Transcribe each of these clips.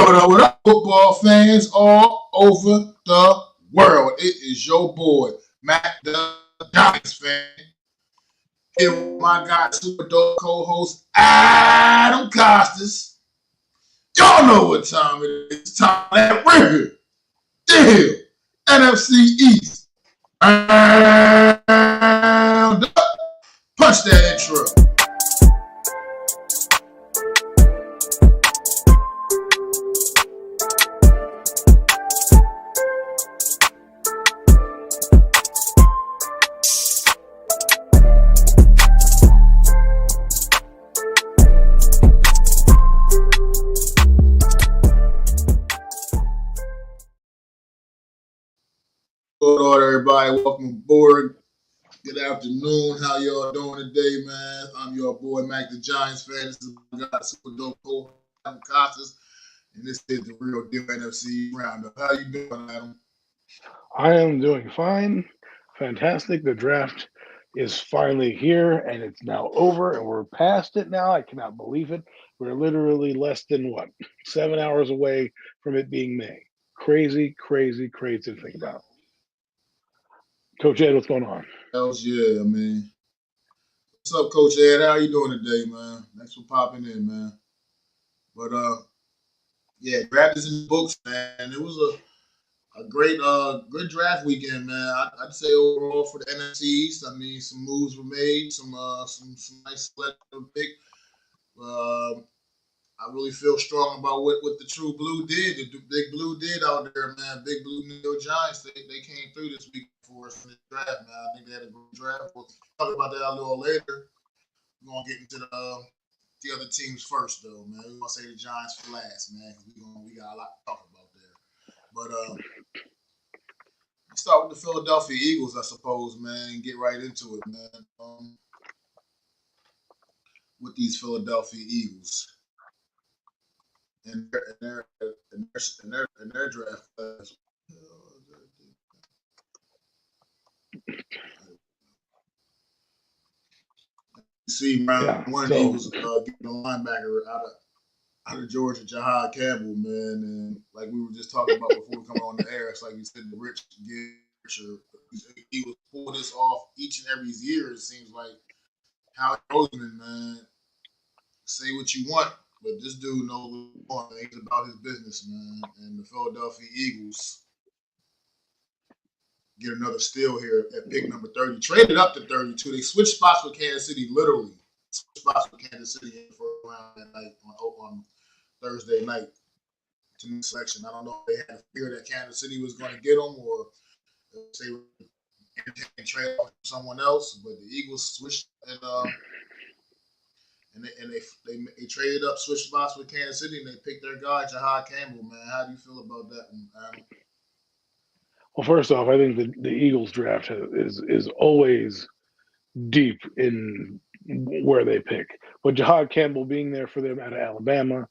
What up, football fans all over the world? It is your boy, Mac the Giants fan. Here with my guy, super dope co-host, Adam Costas. Y'all know what time it is. It's time for that record deal. NFC East. Round up. Punch that intro. Good order, everybody. Welcome aboard. Good afternoon. How y'all doing today, man? I'm your boy, Mac the Giants fan. This is my guy, super dope co Adam Costas, and this is the real deal NFC roundup. How you doing, Adam? I am doing fine. Fantastic. The draft is finally here and it's now over and we're past it now. I cannot believe it. We're literally less than 7 hours away from it being May. Crazy to think about. Coach Ed, what's going on? Hells yeah, man. What's up, Coach Ed? How you doing today, man? Thanks for popping in, man. But yeah, draft is in the books, man. It was a great good draft weekend, man. I'd say overall for the NFC East, I mean, some moves were made, some nice selection pick. I really feel strong about what the True Blue did, the Big Blue did out there, man. Big Blue New York Giants, they came through this week for us in the draft, man. I think they had a great draft. We'll talk about that a little later. We're gonna get into the other teams first, though, man. We're gonna say the Giants for last, man, because we got a lot to talk about there. But let's start with the Philadelphia Eagles, I suppose, man, and get right into it, man. With these Philadelphia Eagles and their draft class. You see, round one, Eagles getting a linebacker out of Georgia, Jahad Campbell, man, and like we were just talking about before we come on the air, it's like you said, the rich get richer. He was pull this off each and every year. It seems like Howard Roseman, man. Say what you want, but this dude knows what he's about his business, man. And the Philadelphia Eagles get another steal here at pick number 30. Traded up to 32. They switched spots with Kansas City, literally. Switched spots with Kansas City in the first round that night on Thursday night to new selection. I don't know if they had a fear that Kansas City was going to get them or if they were going to trade off someone else, but the Eagles switched and they traded up, switched spots with Kansas City, and they picked their guy, Jahad Campbell, man. How do you feel about that one, Adam? Well, first off, I think the Eagles draft is always deep in where they pick. But Jahad Campbell being there for them out of Alabama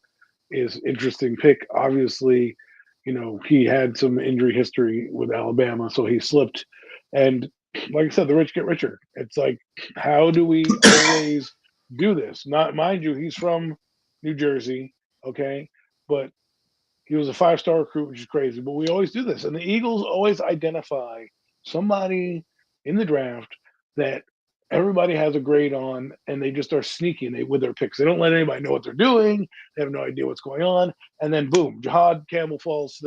is interesting pick. Obviously, he had some injury history with Alabama, so he slipped. And like I said, the rich get richer. It's like, how do we always do this? Not mind you, he's from New Jersey, okay, but he was a 5-star recruit, which is crazy. But we always do this, and the Eagles always identify somebody in the draft that everybody has a grade on, and they just are sneaky with their picks. They don't let anybody know what they're doing. They have no idea what's going on, and then boom, Jahad Campbell falls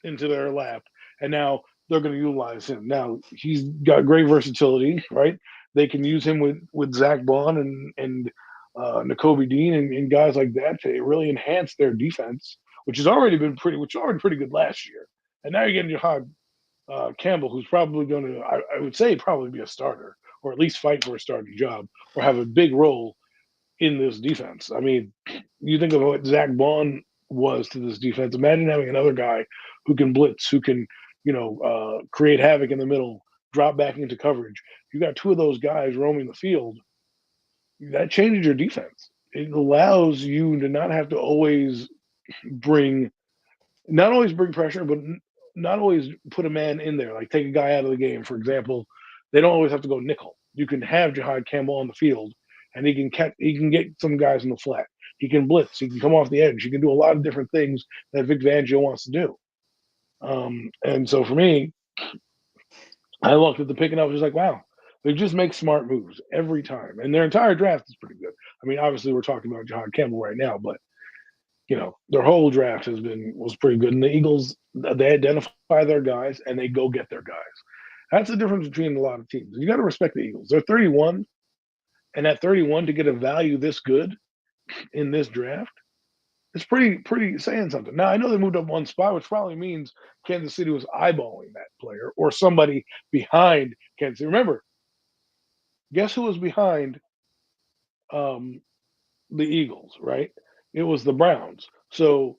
into their lap, and now they're going to utilize him. Now he's got great versatility, right? They can use him with Zach Bond and Nakobe Dean and guys like that to really enhance their defense, which has already been pretty good last year. And now you're getting Jahad Campbell, who's probably going to, I would say, probably be a starter or at least fight for a starting job or have a big role in this defense. I mean, you think of what Zach Bond was to this defense. Imagine having another guy who can blitz, who can, create havoc in the middle, drop back into coverage. You got two of those guys roaming the field. That changes your defense. It allows you to not have to always bring pressure, but not always put a man in there, like take a guy out of the game. For example, they don't always have to go nickel. You can have Jahad Campbell on the field, and he can get some guys in the flat. He can blitz. He can come off the edge. He can do a lot of different things that Vic Fangio wants to do. And so for me, I looked at the pick and I was just like, wow, they just make smart moves every time. And their entire draft is pretty good. I mean, obviously we're talking about Jahad Campbell right now, but their whole draft was pretty good. And the Eagles, they identify their guys and they go get their guys. That's the difference between a lot of teams. You got to respect the Eagles. They're 31, and at 31 to get a value this good in this draft, it's pretty saying something. Now I know they moved up one spot, which probably means Kansas City was eyeballing that player or somebody behind Kansas City. Remember, guess who was behind um, the Eagles, right? It was the Browns. So,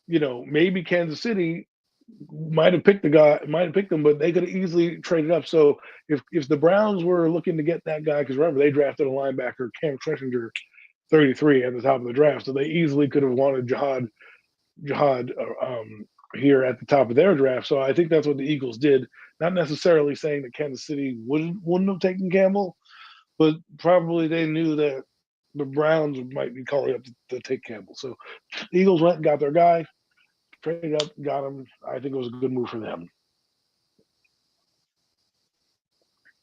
maybe Kansas City might have picked them, but they could have easily traded up. So if the Browns were looking to get that guy, because remember they drafted a linebacker, Cam Schlesinger, 33 at the top of the draft, so they easily could have wanted Jihad here at the top of their draft. So I think that's what the Eagles did. Not necessarily saying that Kansas City wouldn't have taken Campbell, but probably they knew that the Browns might be calling up to take Campbell. So the Eagles went and got their guy, traded up, got him. I think it was a good move for them.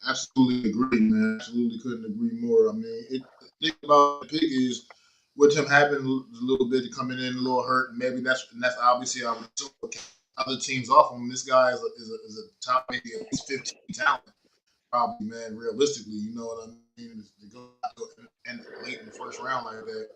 Absolutely agree, man. Absolutely couldn't agree more. I mean, the thing about the pick is with him having a little bit coming in a little hurt, and maybe that's obviously I would assume other teams off him. This guy is a top maybe at least 15 talent, probably, man. Realistically, you know what I mean? To go and late in the first round like that,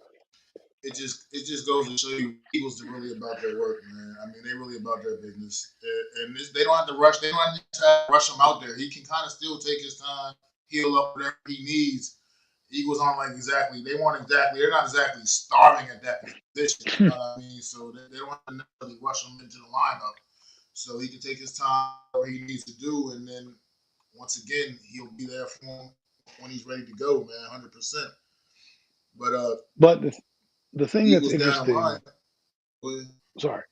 it just goes to show you Eagles are really about their work, man. I mean, they're really about their business, and they don't have to rush. They don't have to rush him out there. He can kind of still take his time, heal up whatever he needs. Eagles aren't like exactly. They're not exactly starving at that position. You know what I mean? So they don't have to necessarily rush him into the lineup. So he can take his time where he needs to do, and then once again he'll be there for him when he's ready to go, man, 100%. But the thing that's Eagles down the interesting. line. Sorry.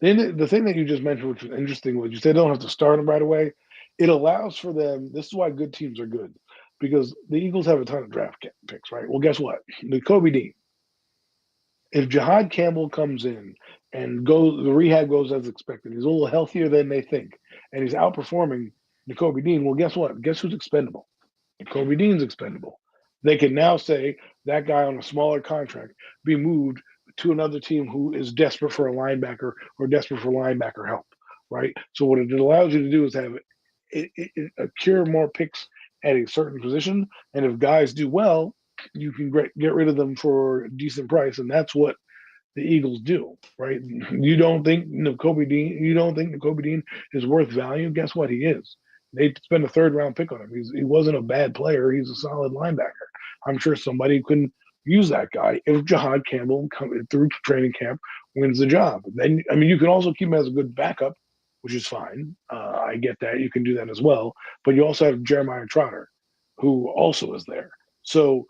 The thing that you just mentioned, which was interesting, was you said they don't have to start them right away. It allows for them. This is why good teams are good, because the Eagles have a ton of draft picks, right? Well, guess what? Kobe Dean. If Jahad Campbell comes in and the rehab goes as expected, he's a little healthier than they think, and he's outperforming Kobe Dean. Well, guess what? Guess who's expendable? Kobe Dean's expendable. They can now say that guy on a smaller contract be moved to another team who is desperate for a linebacker or desperate for linebacker help, right? So what it allows you to do is have it accrue more picks at a certain position, and if guys do well, you can get rid of them for a decent price, and that's what the Eagles do, right? You don't think Kobe Dean is worth value? Guess what? He is. They spent a third round pick on him. He wasn't a bad player. He's a solid linebacker. I'm sure somebody can use that guy if Jahad Campbell through training camp wins the job. Then you can also keep him as a good backup, which is fine. I get that. You can do that as well. But you also have Jeremiah Trotter, who also is there. So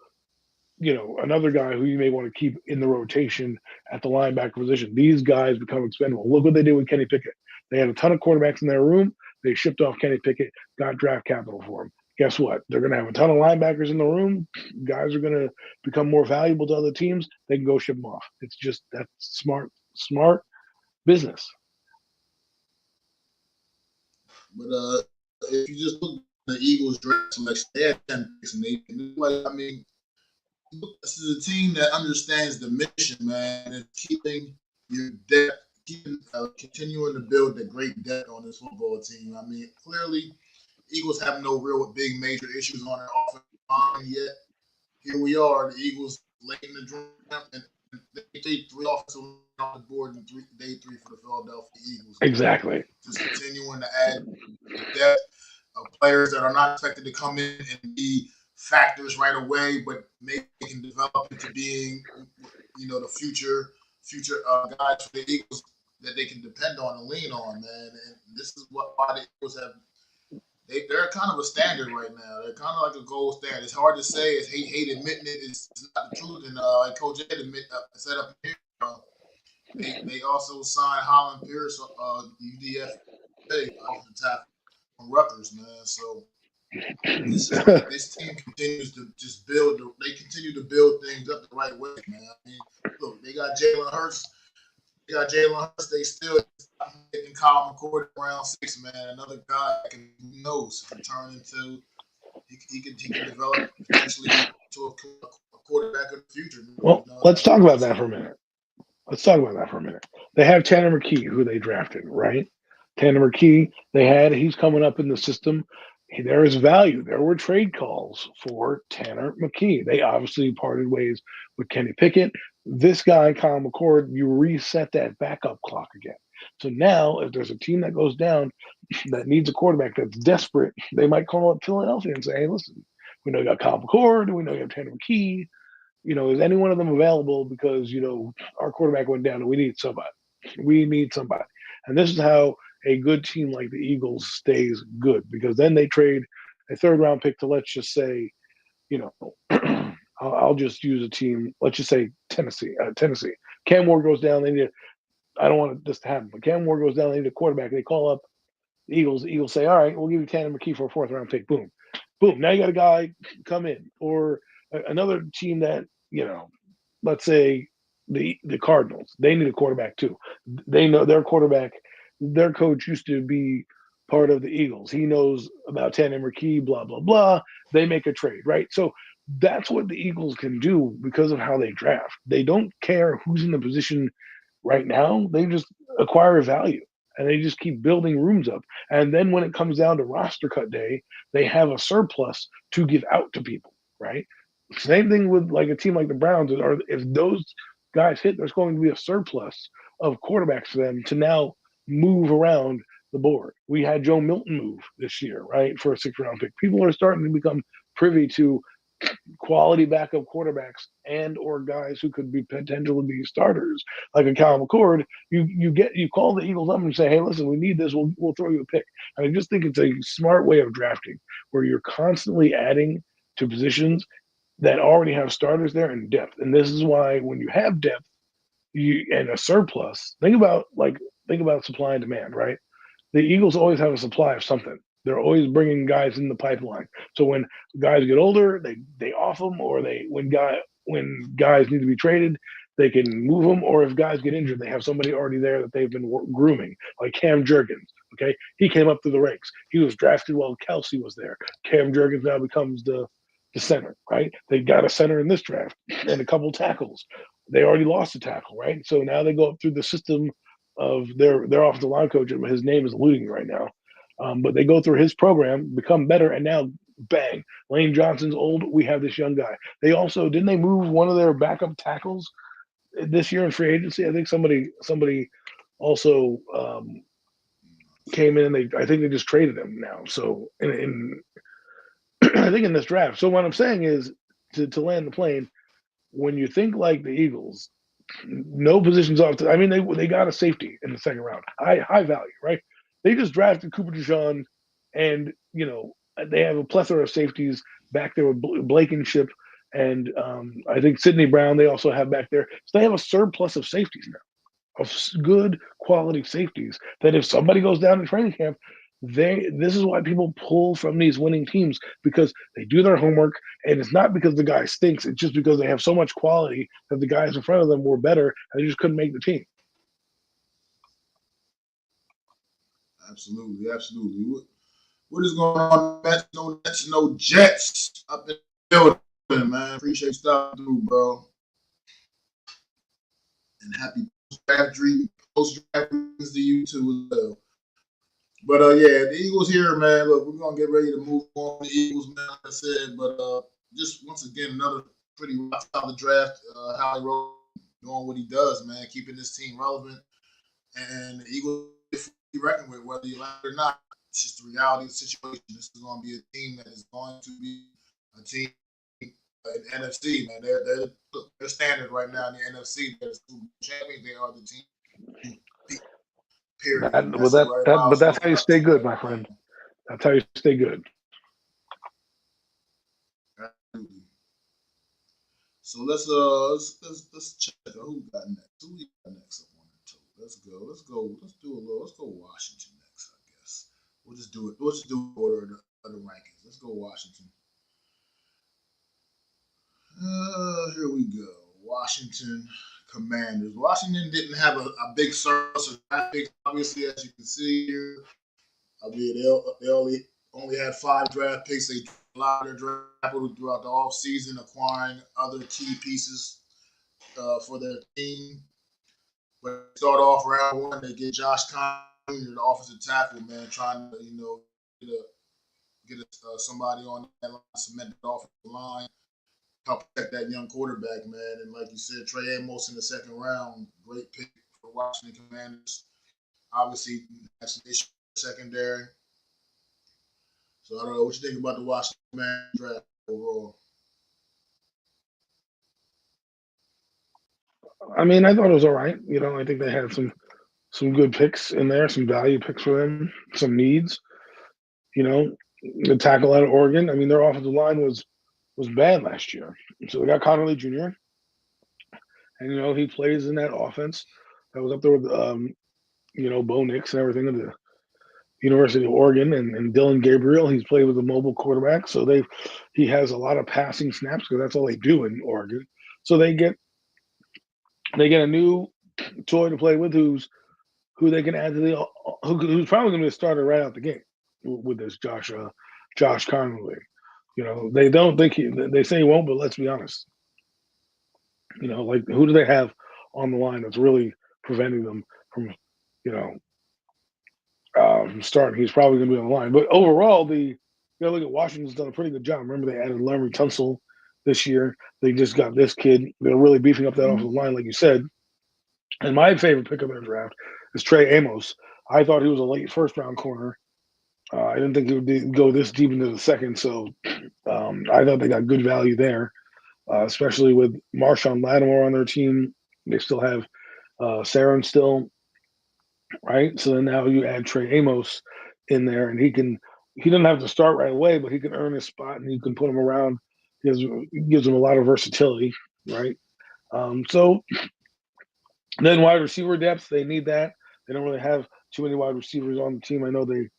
another guy who you may want to keep in the rotation at the linebacker position. These guys become expendable. Look what they did with Kenny Pickett. They had a ton of quarterbacks in their room. They shipped off Kenny Pickett, got draft capital for him. Guess what? They're going to have a ton of linebackers in the room. Guys are going to become more valuable to other teams. They can go ship them off. It's just that's smart business. But if you just look at the Eagles draft selection, they had 10 picks, and this is a team that understands the mission, man, and keeping your depth, continuing to build the great depth on this football team. I mean, clearly, Eagles have no real big major issues on their offensive line yet. Here we are, the Eagles late in the draft, and they take 3 offensive on the board in day 3 for the Philadelphia Eagles. Exactly. Just continuing to add depth of players that are not expected to come in and be factors right away, but maybe they can develop into being, the future guys for the Eagles that they can depend on and lean on, man. And this is why the Eagles have. They're kind of a standard right now. They're kind of like a gold standard. It's hard to say. It's hate admitting it. It's not the truth. And like Coach Ed said up here, they also signed Holland Pierce, UDFA, off the top from Rutgers, man. So It's just like this team continues to just build. They continue to build things up the right way, man. I mean, look, they got Jalen Hurts. They still getting Kyle McCord around 6, man. Another guy that can, who knows, can turn into he can develop potentially to a quarterback of the future. Well, let's talk about that for a minute. They have Tanner McKee, who they drafted, right? Tanner McKee, he's coming up in the system. There is value. There were trade calls for Tanner McKee. They obviously parted ways with Kenny Pickett. This guy, Kyle McCord, you reset that backup clock again. So now, if there's a team that goes down that needs a quarterback that's desperate, they might call up Philadelphia and say, hey, listen, we know you got Kyle McCord, we know you have Tanner McKee. Is any one of them available? Because, our quarterback went down and we need somebody. And this is how a good team like the Eagles stays good, because then they trade a third round pick to, let's just say, I'll just use a team. Let's just say Tennessee. Cam Ward goes down. I don't want this to happen, but Cam Ward goes down. They need a quarterback. They call up the Eagles. The Eagles say, all right, we'll give you Tanner McKee for a fourth round pick. Boom. Now you got a guy come in. Or another team that, let's say the Cardinals, they need a quarterback too. They know their quarterback, their coach used to be part of the Eagles. He knows about Tanner McKee, blah, blah, blah. They make a trade, right? So that's what the Eagles can do because of how they draft. They don't care who's in the position right now. They just acquire value and they just keep building rooms up. And then when it comes down to roster cut day, they have a surplus to give out to people, right? Same thing with like a team like the Browns. Or if those guys hit, there's going to be a surplus of quarterbacks for them to now move around the board. We had Joe Milton move this year, right, for a 6th round pick. People are starting to become privy to quality backup quarterbacks and or guys who could be potentially be starters, like a Kyle McCord. You call the Eagles up and say, hey, listen, we need this. We'll throw you a pick. And I just think it's a smart way of drafting where you're constantly adding to positions that already have starters there in depth. And this is why when you have depth and a surplus, think about supply and demand, right? The Eagles always have a supply of something. They're always bringing guys in the pipeline. So when guys get older, they off them, or when guys need to be traded, they can move them. Or if guys get injured, they have somebody already there that they've been grooming, like Cam Jurgens. Okay, he came up through the ranks. He was drafted while Kelsey was there. Cam Jurgens now becomes the center, right? They got a center in this draft and a couple tackles. They already lost a tackle, right? So now they go up through the system of their offensive line coach. His name is eluding me right now. But they go through his program, become better, and now, bang, Lane Johnson's old. We have this young guy. They also didn't they move one of their backup tackles this year in free agency? I think somebody also came in. And I think they just traded him now. So in I think in this draft. So what I'm saying is to land the plane. When you think like the Eagles, no positions off. I mean, they got a safety in the second round, high value, right? They just drafted Cooper DeJean, and they have a plethora of safeties back there with Blankenship, and I think Sidney Brown. They also have back there, so they have a surplus of safeties now, of good quality safeties. That if somebody goes down in training camp, this is why people pull from these winning teams, because they do their homework, and it's not because the guy stinks. It's just because they have so much quality that the guys in front of them were better and they just couldn't make the team. Absolutely. What is going on? Mets, no Jets up in the building, man. Appreciate you stopping through, bro. And happy post-draft dreams to you too as well. But yeah, the Eagles here, man. Look, we're gonna get ready to move on. The Eagles, man, like I said. But just once again, another pretty solid draft. Howie Rowe doing what he does, man, keeping this team relevant. And the Eagles be reckoned with, whether you like it or not. It's just the reality of the situation. This is going to be a team that is going to be a team in the NFC, man. They're standard right now in the NFC. They're the Super Bowl champions. They are the team. Period. But that's how you stay good, my friend. That's how you stay good. So let's check who got next. Who we got next? Let's go Washington next, I guess. We'll just do order of the rankings. Let's go Washington. Here we go. Washington Commanders. Washington didn't have a big surplus of draft picks, obviously, as you can see here. I mean, they only had 5 draft picks. They a lot of their draft capital throughout the offseason, acquiring other key pieces for their team. But start off round 1, they get Josh Conner, the offensive tackle, man, trying to get somebody on that line, cement the offensive line, help protect that young quarterback, man. And like you said, Trey Amos in the second round, great pick for Washington Commanders. Obviously, that's an issue secondary. So I don't know what you think about the Washington Commanders draft overall. I mean, I thought it was all right. I think they had some good picks in there, some value picks for them, some needs. The tackle out of Oregon. I mean, their offensive line was bad last year, so they got Connerly Jr. and he plays in that offense that was up there with Bo Nix and everything of the University of Oregon and Dylan Gabriel. He's played with a mobile quarterback, so he has a lot of passing snaps because that's all they do in Oregon. So they get a new toy to play with who they can add to the who's probably going to be a starter right out the gate with this Josh Connerly. They don't think they say he won't, but let's be honest. Like who do they have on the line that's really preventing them from, starting? He's probably going to be on the line. But overall, look at Washington's done a pretty good job. Remember, they added Larry Tunsil this year. They just got this kid. They're really beefing up that offensive line, like you said. And my favorite pick of their draft is Trey Amos. I thought he was a late first-round corner. I didn't think he would go this deep into the second, so I thought they got good value there, especially with Marshawn Lattimore on their team. They still have Saron still, right? So then now you add Trey Amos in there, and he doesn't have to start right away, but he can earn his spot, and you can put him around. He gives him a lot of versatility, right? So then wide receiver depth, they need that. They don't really have too many wide receivers on the team. I know they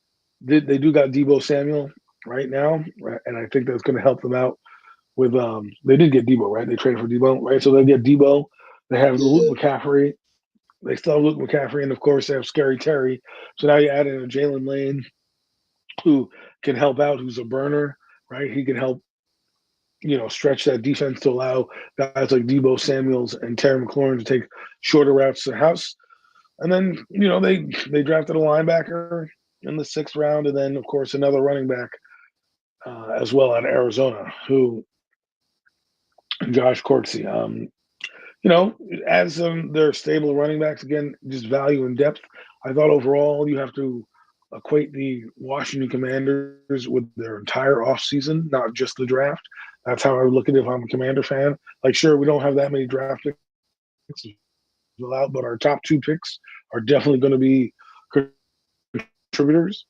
do got Deebo Samuel right now, right? And I think that's going to help them out with they did get Deebo, right? They traded for Deebo, right? So they get Deebo. They have Luke McCaffrey. They still have Luke McCaffrey, and of course they have Scary Terry. So now you add in a Jalen Lane who can help out, who's a burner, right? He can help, stretch that defense to allow guys like Deebo Samuels and Terry McLaurin to take shorter routes to the house. And then, they drafted a linebacker in the 6th round, and then, of course, another running back as well out of Arizona, who Josh Corksey. As their stable running backs, again, just value and depth. I thought overall you have to equate the Washington Commanders with their entire offseason, not just the draft. That's how I would look at it if I'm a Commander fan. Like, sure, we don't have that many draft picks allowed, but our top 2 picks are definitely going to be contributors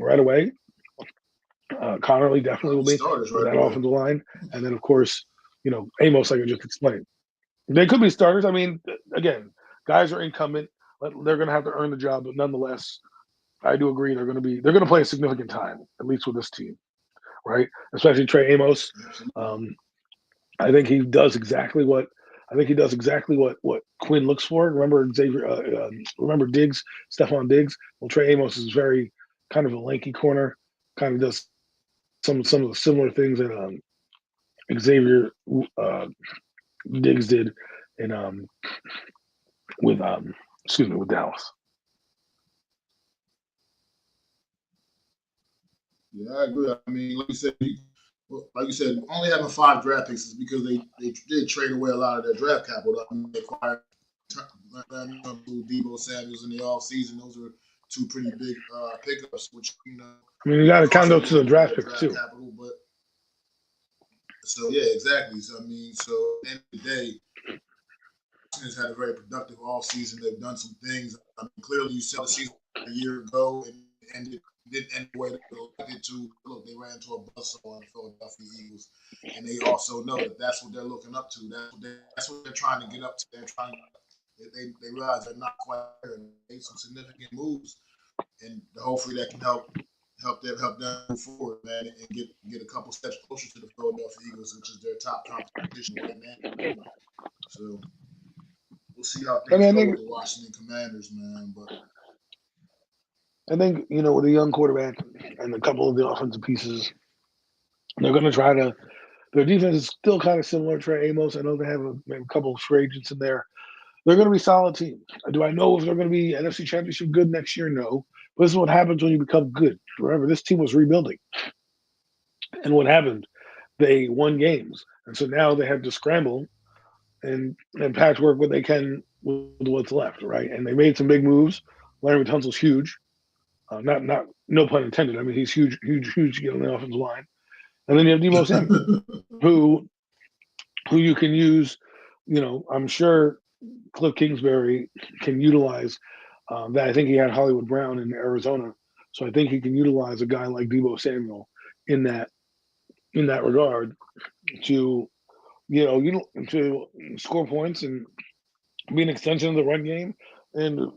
right away. Connerly definitely will be for that offensive line. And then, of course, Amos, like I just explained. They could be starters. I mean, again, guys are incumbent. They're going to have to earn the job, but nonetheless, I do agree they're going to play a significant time, at least with this team, right? Especially Trey Amos. I think he does exactly what Quinn looks for. Remember remember Diggs, Stephon Diggs. Well, Trey Amos is very kind of a lanky corner. Kind of does some of the similar things that Xavier Diggs did in with Dallas. Yeah, I agree. I mean, like you said, only having 5 draft picks is because they did trade away a lot of their draft capital. I mean, they acquired Deebo Samuels in the offseason. Those were 2 pretty big pickups, which I mean, you got to count those to the draft picks too. Capital, but so yeah, exactly. So I mean, so at the end of the day, has had a very productive offseason. They've done some things. I mean, clearly, you saw the season a year ago and it didn't end the way they wanted to. Look, they ran into a buzzsaw on the Philadelphia Eagles, and they also know that that's what they're looking up to. That's what they're trying to get up to. They realize they're not quite there, and made some significant moves, and hopefully that can help help them move forward, man, and get a couple steps closer to the Philadelphia Eagles, which is their top competition right now. So we'll see how I things mean, go with the Washington Commanders, man. But I think with a young quarterback and a couple of the offensive pieces, they're going to try to. Their defense is still kind of similar to Trey Amos. I know they have maybe a couple of free agents in there. They're going to be a solid team. Do I know if they're going to be NFC Championship good next year? No. But this is what happens when you become good. Remember, this team was rebuilding. And what happened? They won games. And so now they have to scramble and patchwork what they can with what's left, right? And they made some big moves. Larry Tunsil's huge. Not no pun intended. I mean, he's huge, huge, huge on the offensive line. And then you have Debo Samuel, who you can use. I'm sure Cliff Kingsbury can utilize that. I think he had Hollywood Brown in Arizona, so I think he can utilize a guy like Debo Samuel in that regard to to score points and be an extension of the run game, and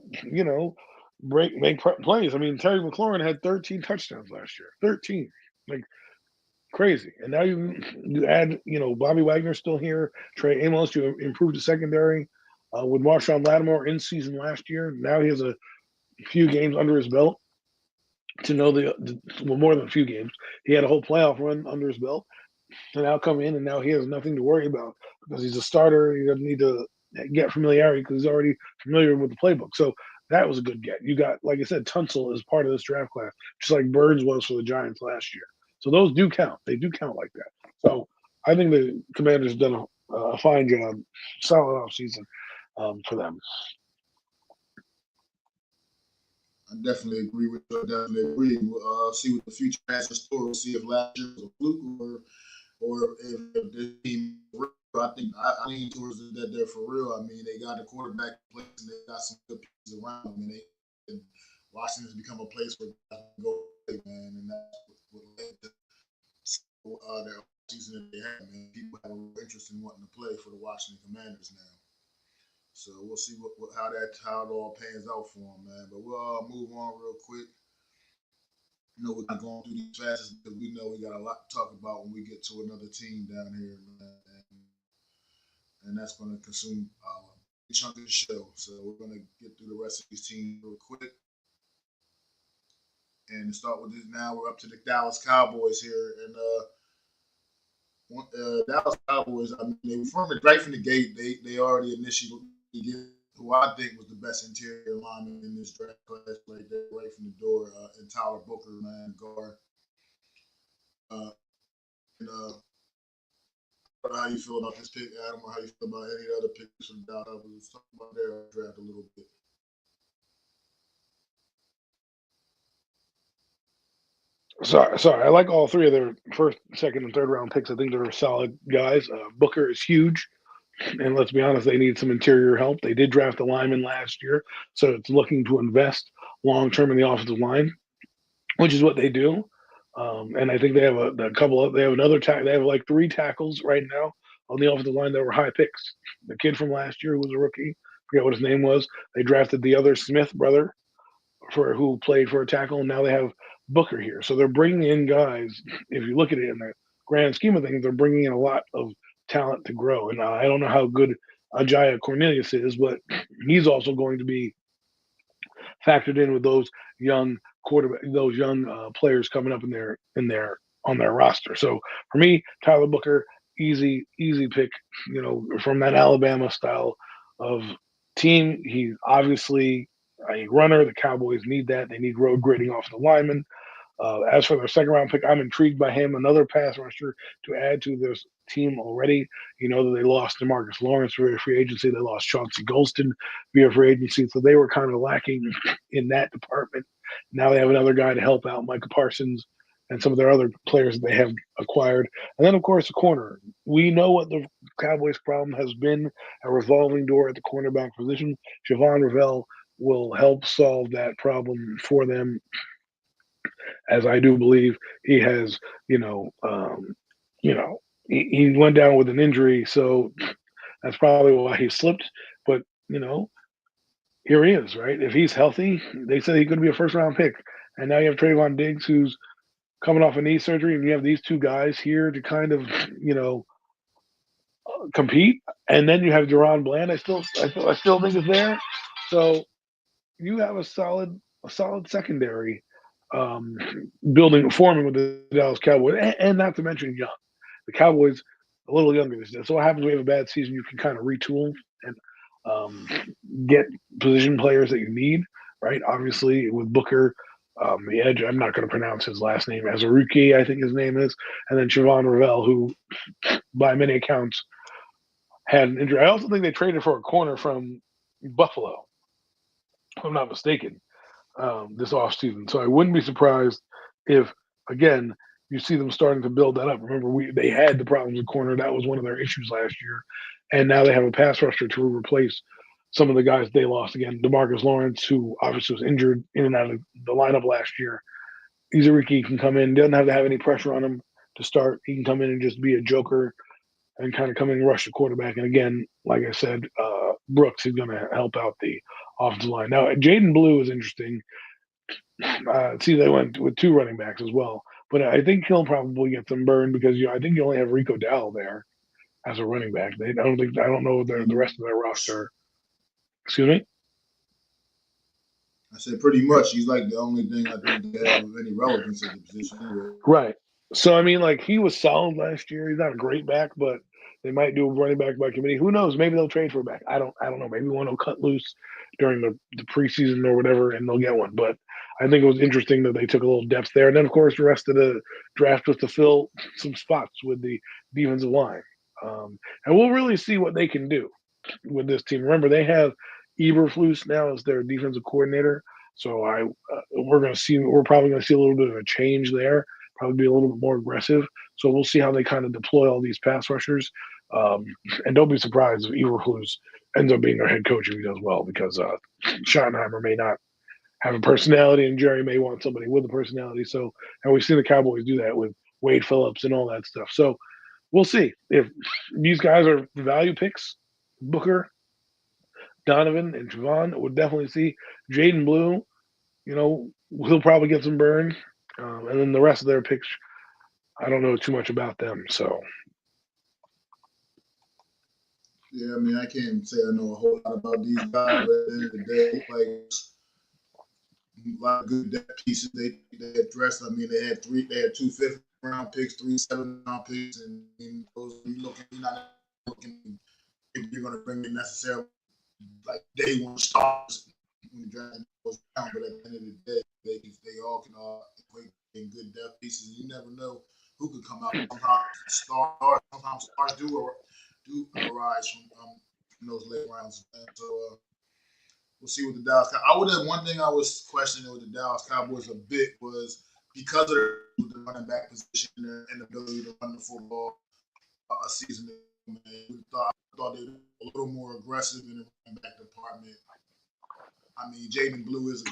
make plays. I mean, Terry McLaurin had 13 touchdowns last year. 13, like crazy. And now you add Bobby Wagner still here, Trey Amos to improve the secondary. With Marshawn Lattimore in season last year, now he has a few games under his belt to know well, more than a few games. He had a whole playoff run under his belt, and now come in and now he has nothing to worry about because he's a starter. He doesn't need to get familiarity because he's already familiar with the playbook. So that was a good get. You got, like I said, Tunsil is part of this draft class, just like Burns was for the Giants last year. So those do count. They do count like that. So I think the Commanders have done a fine job, solid offseason for them. I definitely agree with you. I definitely agree. We'll see what the future has in store. We'll see if last year was a fluke or if this team. I think I lean towards that they're for real. I mean, they got a quarterback in place and they got some good pieces around them. And Washington's become a place where guys can go play, man, and that's what led to their season that they have. Man, people have a real interest in wanting to play for the Washington Commanders now. So we'll see how it all pans out for them, man. But we'll move on real quick. We're not going through these fast because we know we got a lot to talk about when we get to another team down here, man. And that's going to consume a chunk of the show. So we're going to get through the rest of these teams real quick. And to start with this now, we're up to the Dallas Cowboys here. And Dallas Cowboys, I mean, they were right from the gate. They already initially get who I think was the best interior lineman in this draft class right there, right from the door, and Tyler Booker, man, guard. And I don't know how you feel about this pick, Adam, or how you feel about any other picks from Dallas. Let's talk about their draft a little bit. Sorry. I like all three of their first, second, and third round picks. I think they're solid guys. Booker is huge. And let's be honest, they need some interior help. They did draft a lineman last year, so it's looking to invest long term in the offensive line, which is what they do. And I think they have a couple of. They have another tackle. They have like 3 tackles right now on the offensive line that were high picks. The kid from last year who was a rookie, forget what his name was. They drafted the other Smith brother who played for a tackle, and now they have Booker here. So they're bringing in guys. If you look at it in the grand scheme of things, they're bringing in a lot of talent to grow. And I don't know how good Ajaya Cornelius is, but he's also going to be factored in with those young players coming up in their on their roster. So for me, Tyler Booker, easy pick. From that Alabama style of team, he's obviously a runner. The Cowboys need that. They need road grading off the linemen. As for their second round pick, I'm intrigued by him. Another pass rusher to add to this team already. You know that they lost DeMarcus Lawrence via free agency. They lost Chauncey Golston via free agency. So they were kind of lacking in that department. Now they have another guy to help out, Micah Parsons, and some of their other players that they have acquired. And then, of course, the corner. We know what the Cowboys' problem has been, a revolving door at the cornerback position. Javon Ravel will help solve that problem for them, as I do believe he has, he went down with an injury, so that's probably why he slipped. But here he is, right? If he's healthy, they said he could be a first round pick, and now you have Trayvon Diggs, who's coming off a knee surgery, and you have these two guys here to kind of, compete. And then you have Deron Bland. I still think is there. So you have a solid secondary, um, forming with the Dallas Cowboys, and not to mention young. The Cowboys a little younger this year. So what happens when you have a bad season? You can kind of retool and um, get position players that you need. Right? Obviously, with Booker, the edge. I'm not going to pronounce his last name. Azaruki, I think his name is, and then Siobhan Ravel, who, by many accounts, had an injury. I also think they traded for a corner from Buffalo, if I'm not mistaken, this offseason. So I wouldn't be surprised if, again, you see them starting to build that up. Remember, they had the problems with corner. That was one of their issues last year. And now they have a pass rusher to replace some of the guys they lost. Again, DeMarcus Lawrence, who obviously was injured in and out of the lineup last year. Izariki can come in, doesn't have to have any pressure on him to start. He can come in and just be a joker and kind of come in and rush the quarterback. And again, like I said, Brooks is going to help out the offensive line. Now, Jaden Blue is interesting. See, they went with two running backs as well, but I think he'll probably get some burn because I think you only have Rico Dowell there as a running back. I don't know the rest of their roster. Excuse me. I said pretty much. He's like the only thing I think they have of any relevance at the position anyway. Right. So I mean, like he was solid last year. He's not a great back, but they might do a running back by committee. Who knows? Maybe they'll trade for a back. I don't know. Maybe one will cut loose during the preseason or whatever, and they'll get one. But I think it was interesting that they took a little depth there. And then, of course, the rest of the draft was to fill some spots with the defensive line. And we'll really see what they can do with this team. Remember, they have Eberflus now as their defensive coordinator. So we're probably going to see a little bit of a change there. Probably be a little bit more aggressive. So we'll see how they kind of deploy all these pass rushers. And don't be surprised if Eberflus ends up being their head coach if he does well, because Schottenheimer may not have a personality, and Jerry may want somebody with a personality. So, and we've seen the Cowboys do that with Wade Phillips and all that stuff. So we'll see if these guys are value picks. Booker, Donovan, and Javon would definitely see. Jaden Blue, he'll probably get some burn. And then the rest of their picks, I don't know too much about them. So, yeah, I mean, I can't say I know a whole lot about these guys, but at the end of the day, like a lot of good depth pieces they addressed. I mean, they had two fifth-round picks, 3 7th-round picks, and those you're not looking if you're going to bring in necessarily like day one stars when the draft goes down. But at the end of the day, they all can equate in good depth pieces. You never know who could come out. Sometimes stars do arise from those late rounds. And so we'll see what the Dallas. One thing I was questioning with the Dallas Cowboys a bit was because of the running back position and the ability to run the football a season. I thought they were a little more aggressive in the running back department. I mean, Jaden Blue is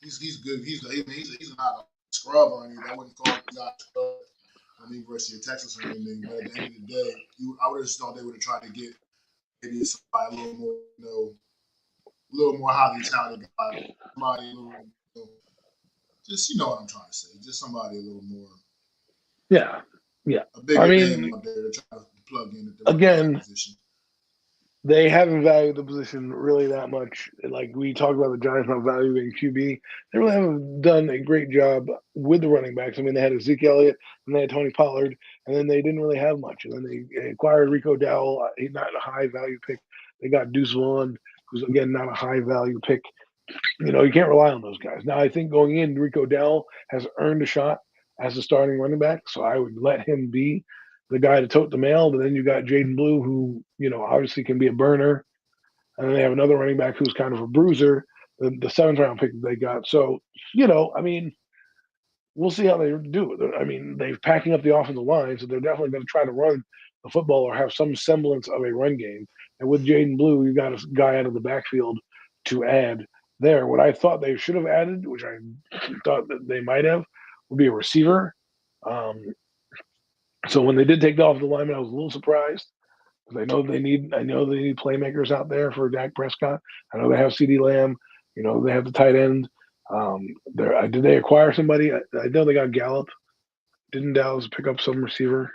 he's good. He's not a scrub or anything. I wouldn't call him a scrub on the University of Texas or anything. But at the end of the day, I would have just thought they would have tried to get maybe somebody a little more highly talented guy. Somebody a little, just what I'm trying to say. Just somebody a little more. Yeah. A bigger name out there to try to plug in at the again. Position. They haven't valued the position really that much. Like we talked about the Giants not valuing QB. They really haven't done a great job with the running backs. I mean, they had Ezekiel Elliott and they had Tony Pollard, and then they didn't really have much. And then they acquired Rico Dowell. He's not a high value pick. They got Deuce Vaughn, who's again not a high value pick. You can't rely on those guys. Now I think going in, Rico Dowell has earned a shot as a starting running back, so I would let him be the guy to tote the mail. But then you got Jaden Blue, who obviously can be a burner, and then they have another running back who's kind of a bruiser, the 7th-round pick that they got. So I mean, we'll see how they do. I mean, they're packing up the offensive line, so they're definitely going to try to run the football or have some semblance of a run game. And with Jaden Blue, you got a guy out of the backfield to add there. What I thought they should have added, which I thought that they might have, would be a receiver. So when they did take the offensive lineman, I was a little surprised because I know they need playmakers out there for Dak Prescott. I know they have CeeDee Lamb. They have the tight end. Did they acquire somebody? I know they got Gallup. Didn't Dallas pick up some receiver?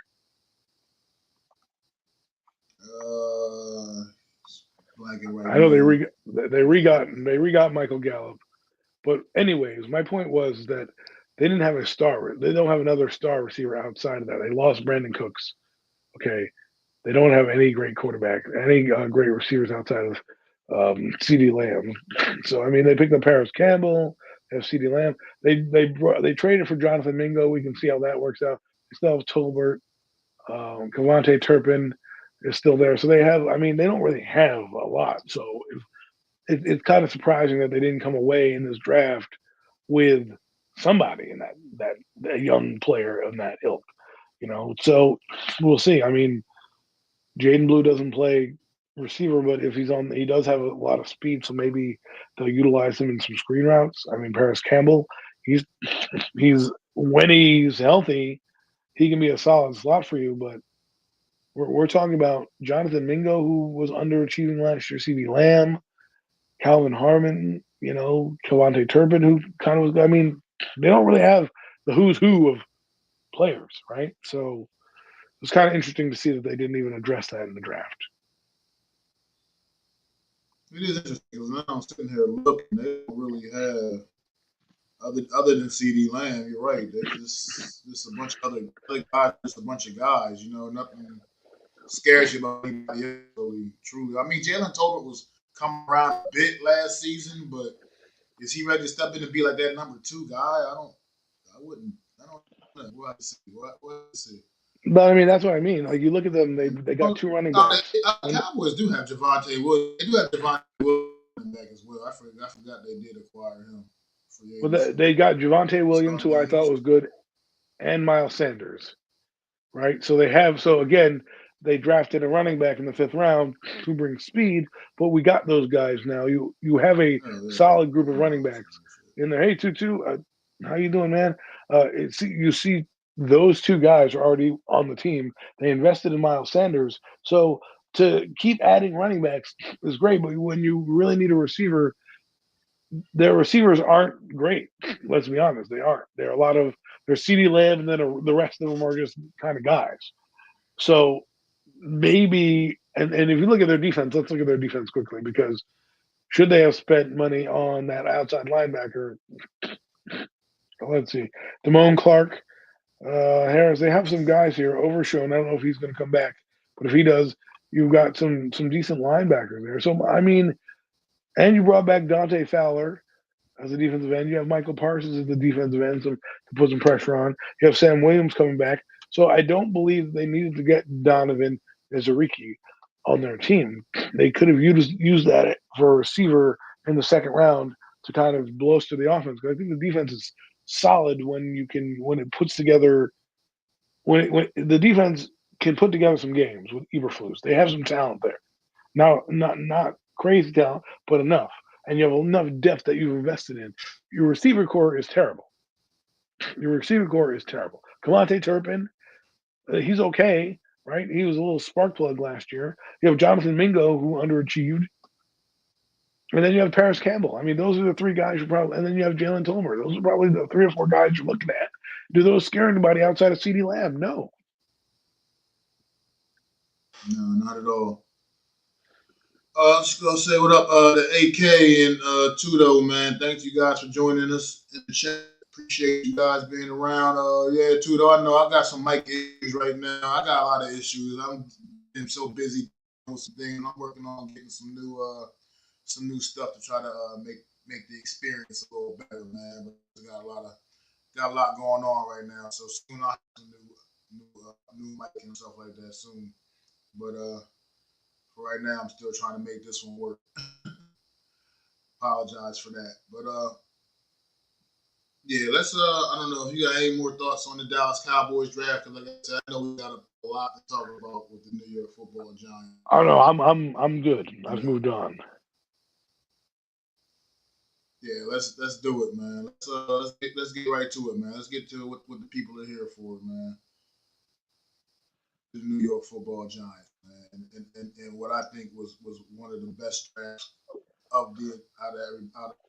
Blanking right I know now. they regot Michael Gallup. But anyways, my point was that they didn't have a star. They don't have another star receiver outside of that. They lost Brandon Cooks. Okay, they don't have any great quarterback, any great receivers outside of C.D. Lamb. So I mean, they picked up Paris Campbell. They have C.D. Lamb. They traded for Jonathan Mingo. We can see how that works out. They still have Tolbert. Kavante Turpin is still there. So they have. I mean, they don't really have a lot. So it's kind of surprising that they didn't come away in this draft with somebody in that young player of that ilk. So we'll see. I mean, Jaden Blue doesn't play receiver, but if he's on, he does have a lot of speed, so maybe they'll utilize him in some screen routes. I mean, Paris Campbell, he's he's when he's healthy, he can be a solid slot for you. But we're talking about Jonathan Mingo, who was underachieving last year, C.D. Lamb, Calvin Harmon, Kavante Turpin, who kind of was. I mean, they don't really have the who's who of players, right? So it's kind of interesting to see that they didn't even address that in the draft. It is interesting because now I'm sitting here looking. They don't really have other than CD Lamb. You're right. There's just a bunch of other guys. Just a bunch of guys. Nothing scares you about anybody else. Really, truly. I mean, Jalen Tolbert was coming around a bit last season, but is he ready to step in and be like that number 2 guy? I don't. I wouldn't. I don't know. We'll have to see. We'll see. But I mean, that's what I mean. Like you look at them, they got two running backs. The Cowboys do have Javonte Williams. They do have Javonte Williams back as well. I forgot they did acquire him. Well, they got Javonte Williams, who I thought was good, and Miles Sanders, right? So again, they drafted a running back in the 5th round who brings speed, but we got those guys now. You have a solid group of running backs in there. Hey, Tutu, how you doing, man? You see those two guys are already on the team. They invested in Miles Sanders, so to keep adding running backs is great. But when you really need a receiver, their receivers aren't great. Let's be honest, they aren't. They're CD Lamb, and then the rest of them are just kind of guys. So maybe, and if you look at their defense, let's look at their defense quickly because should they have spent money on that outside linebacker? Let's see, Damone Clark, Harris. They have some guys here. Overshown. I don't know if he's going to come back, but if he does, you've got some decent linebackers there. So I mean, and you brought back Dante Fowler as a defensive end. You have Michael Parsons as the defensive end to put some pressure on. You have Sam Williams coming back. So I don't believe they needed to get Donovan Ezeriki on their team. They could have used that for a receiver in the 2nd round to kind of bolster the offense. Because I think the defense is solid when it puts together when the defense can put together some games with Eberflus. They have some talent there. Now, not crazy talent, but enough. And you have enough depth that you've invested in. Your receiver core is terrible. Kavante Turpin, he's okay, right? He was a little spark plug last year. You have Jonathan Mingo, who underachieved. And then you have Paris Campbell. I mean, those are the 3 guys you probably, and then you have Jalen Tolbert. Those are probably the 3 or 4 guys you're looking at. Do those scare anybody outside of CD Lamb? No. No, not at all. I'm just gonna say what up to AK and Tudo, man. Thank you guys for joining us in the chat. Appreciate you guys being around. Yeah, Tudo, I know I got some mic issues right now. I got a lot of issues. I'm been so busy with some things. I'm working on getting some new stuff to try to make the experience a little better, man. But I got a lot going on right now. So soon I'll have some new mic and stuff like that soon. But for right now, I'm still trying to make this one work. Apologize for that. But yeah, let's I don't know if you got any more thoughts on the Dallas Cowboys draft, because like I said, I know we got a lot to talk about with the New York Football Giants. I don't know. I'm good. I've moved on. Yeah, let's do it, man. Let's get right to it, man. Let's get to what the people are here for, man. The New York Football Giants, man, and what I think was one of the best drafts of the out of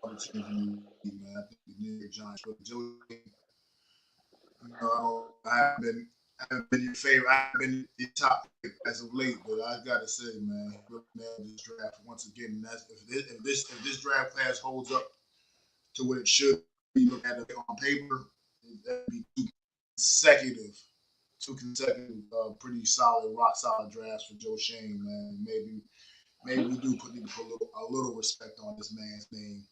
all the teams in the league, man. I think the New York Giants, but Joe, I haven't been your favorite. I haven't been your top pick as of late, but I gotta say, man, he really nailed this draft once again. And that's if this draft class holds up to what it should be, look at it on paper, that'd be two consecutive, pretty solid, rock solid drafts for Joe Shane, man. Maybe we do need to put a little respect on this man's name.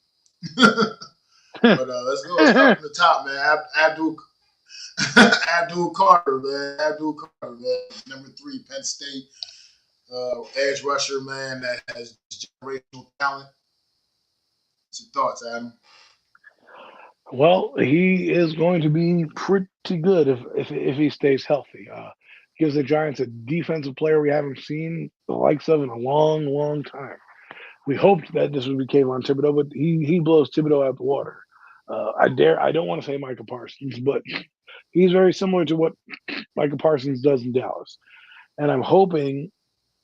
But let's go. Let's start from the top, man. Abdul Carter, man. Number 3, Penn State edge rusher, man, that has generational talent. What's your thoughts, Adam? Well, he is going to be pretty good if he stays healthy. Gives the Giants a defensive player we haven't seen the likes of in a long, long time. We hoped that this would be Kayvon Thibodeau, but he blows Thibodeau out the water. I don't want to say Micah Parsons, but he's very similar to what Micah Parsons does in Dallas. And I'm hoping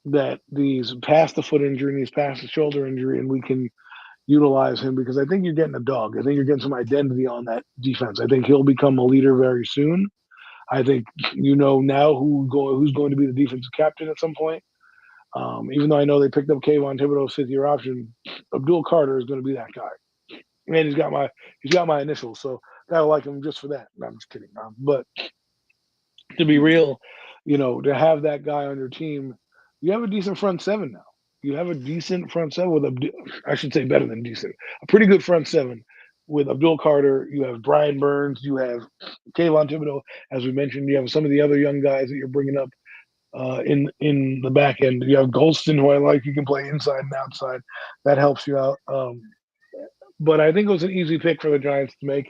that these past the foot injury and these past the shoulder injury, and we can utilize him because I think you're getting a dog. I think you're getting some identity on that defense. I think he'll become a leader very soon. I think you know now who's going to be the defensive captain at some point. Even though I know they picked up Kayvon Thibodeau's 5th-year option, Abdul Carter is going to be that guy. And he's got my initials, so gotta like him just for that. No, I'm just kidding. But to be real, to have that guy on your team, you have a decent front seven now. You have a decent front seven with I should say better than decent, a pretty good front seven with Abdul Carter. You have Brian Burns. You have Kayvon Thibodeau, as we mentioned. You have some of the other young guys that you're bringing up in the back end. You have Golston, who I like. You can play inside and outside. That helps you out. But I think it was an easy pick for the Giants to make.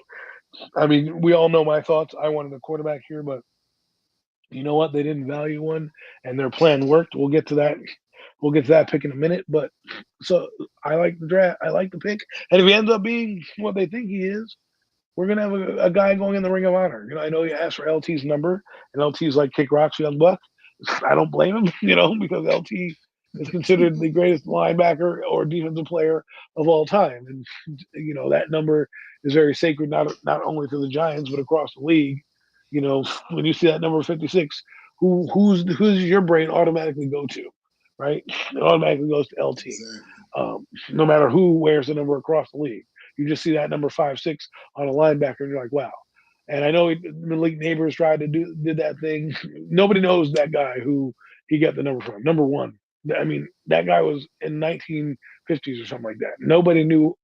I mean, we all know my thoughts. I wanted a quarterback here, but you know what? They didn't value one, and their plan worked. We'll get to that. We'll get to that pick in a minute. But so I like the draft. I like the pick. And if he ends up being what they think he is, we're gonna have a guy going in the Ring of Honor. I know you asked for LT's number, and LT's like kick rocks, young buck. I don't blame him, because LT is considered the greatest linebacker or defensive player of all time, and that number is very sacred, not only to the Giants but across the league. When you see that number 56, who's your brain automatically go to, right? It automatically goes to LT. Exactly. No matter who wears the number across the league, you just see that number 5'6" on a linebacker, and you're like, wow. And I know Malik Neighbors did that thing. Nobody knows that guy who he got the number from. Number one. I mean, that guy was in 1950s or something like that. Nobody know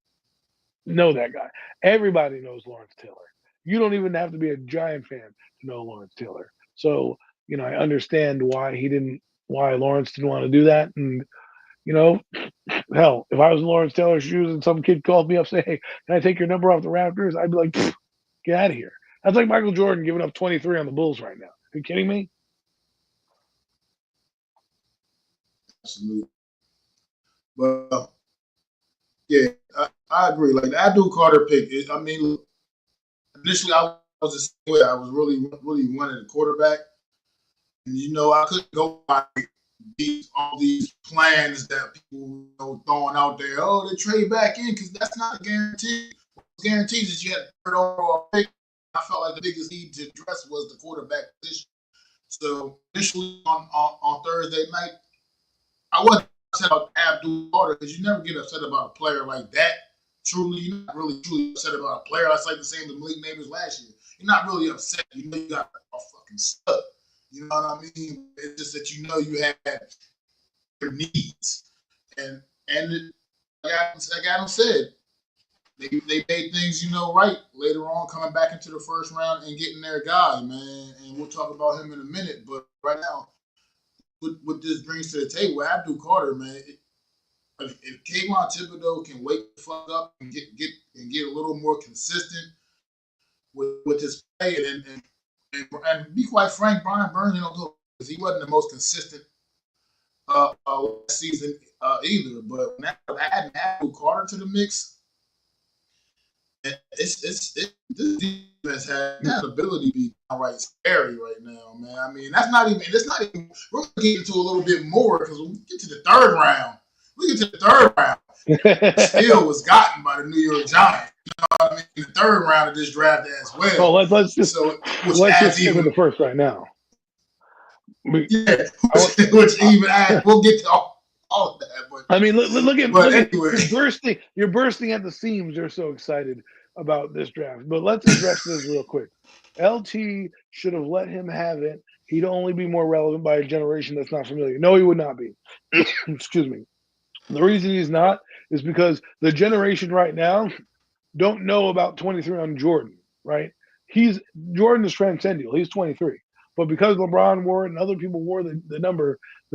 that guy. Everybody knows Lawrence Taylor. You don't even have to be a Giant fan to know Lawrence Taylor. So, I understand why Lawrence didn't want to do that. And, hell, if I was in Lawrence Taylor's shoes and some kid called me up, say, hey, can I take your number off the Raptors? I'd be like, get out of here. That's like Michael Jordan giving up 23 on the Bulls right now. Are you kidding me? Absolutely. But yeah, I agree. Like the Abdul Carter pick, initially I was the same way. I was really, really wanting a quarterback, and I couldn't go by all these plans that people throwing out there. Oh, they trade back in because that's not a guarantee. What's guaranteed is you had a third overall pick. I felt like the biggest need to address was the quarterback position. So initially on Thursday night, I wasn't upset about Abdul Carter because you never get upset about a player like that. Truly, you're not really truly upset about a player. That's like the same as Malik Neighbors last year. You're not really upset. You got a fucking stud. You know what I mean? It's just that you had your needs. And like Adam said, they made things, right later on, coming back into the first round and getting their guy, man. And we'll talk about him in a minute. But right now, what this brings to the table, Abdul Carter, man, if Kayvon Thibodeau can wake the fuck up and get a little more consistent with his play and be quite frank, Brian Burns, because he wasn't the most consistent last season either. But now adding Abdul Carter to the mix, this defense has that ability to be downright scary right now, man. I mean, it's not even. We're gonna get into a little bit more because when we get to the third round, We get to the third round. Still was gotten by the New York Giants. You know what I mean? In the third round of this draft as well. Oh, let's just stick with the first right now. Which even adds, we'll get to all of that. But I mean, look at you're bursting at the seams. You're so excited about this draft. But let's address this real quick. LT should have let him have it. He'd only be more relevant by a generation that's not familiar. No, he would not be. Excuse me. The reason he's not is because the generation right now don't know about 23 on Jordan, right? Jordan is transcendental. He's 23. But because LeBron wore it and other people wore the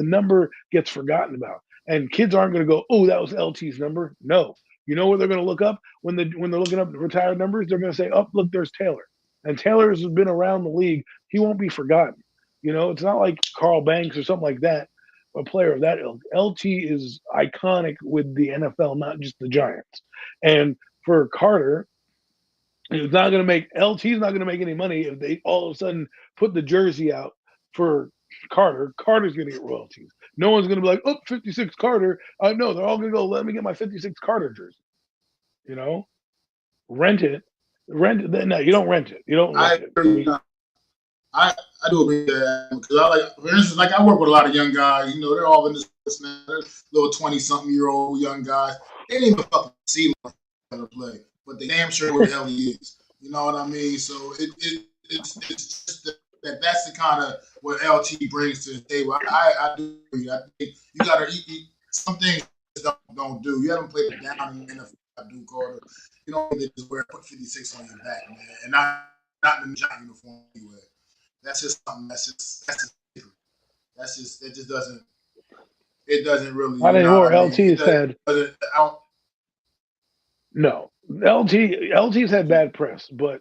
number gets forgotten about. And kids aren't going to go, oh, that was LT's number. No. You know what they're going to look up when they're looking up retired numbers? They're going to say, oh, look, there's Taylor. And Taylor has been around the league. He won't be forgotten. You know, it's not like Carl Banks or something like that, a player of that ilk. LT is iconic with the NFL, not just the Giants. And for Carter, LT's not going to make any money if they all of a sudden put the jersey out for Carter. Carter's going to get royalties. No one's going to be like, oh, 56 Carter. No, they're all going to go, let me get my 56 Carter jersey. You know, rent it. No, you don't rent it. You don't rent it. I do agree with that because for instance, like I work with a lot of young guys. You know, they're all in this now. They're little 20-something-year-old young guys. They didn't even fucking see Taylor play, but they damn sure where the hell he is. You know what I mean? So it's just that's the kind of what LT brings to the table. I do agree. I think you got to eat some things don't do. You haven't played it down in the NFL, do Carter. You know, they just put 56 on your back, man, and not in the Giant uniform anyway. That's just something. That's just different. It doesn't really. Not anymore. LT's had. No, LT's had bad press, but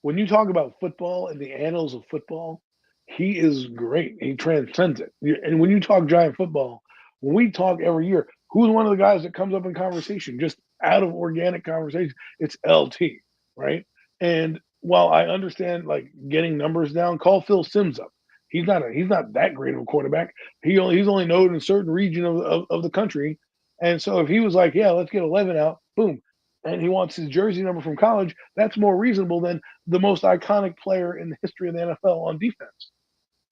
when you talk about football and the annals of football, he is great. He transcends it. And when you talk Giant football, when we talk every year, who's one of the guys that comes up in conversation, just out of organic conversation? It's LT, right? And while I understand like getting numbers down, call Phil Simms up. He's not that great of a quarterback. He's only known in a certain region of the country. And so if he was like, yeah, let's get 11 out, boom, and he wants his jersey number from college, that's more reasonable than the most iconic player in the history of the NFL on defense,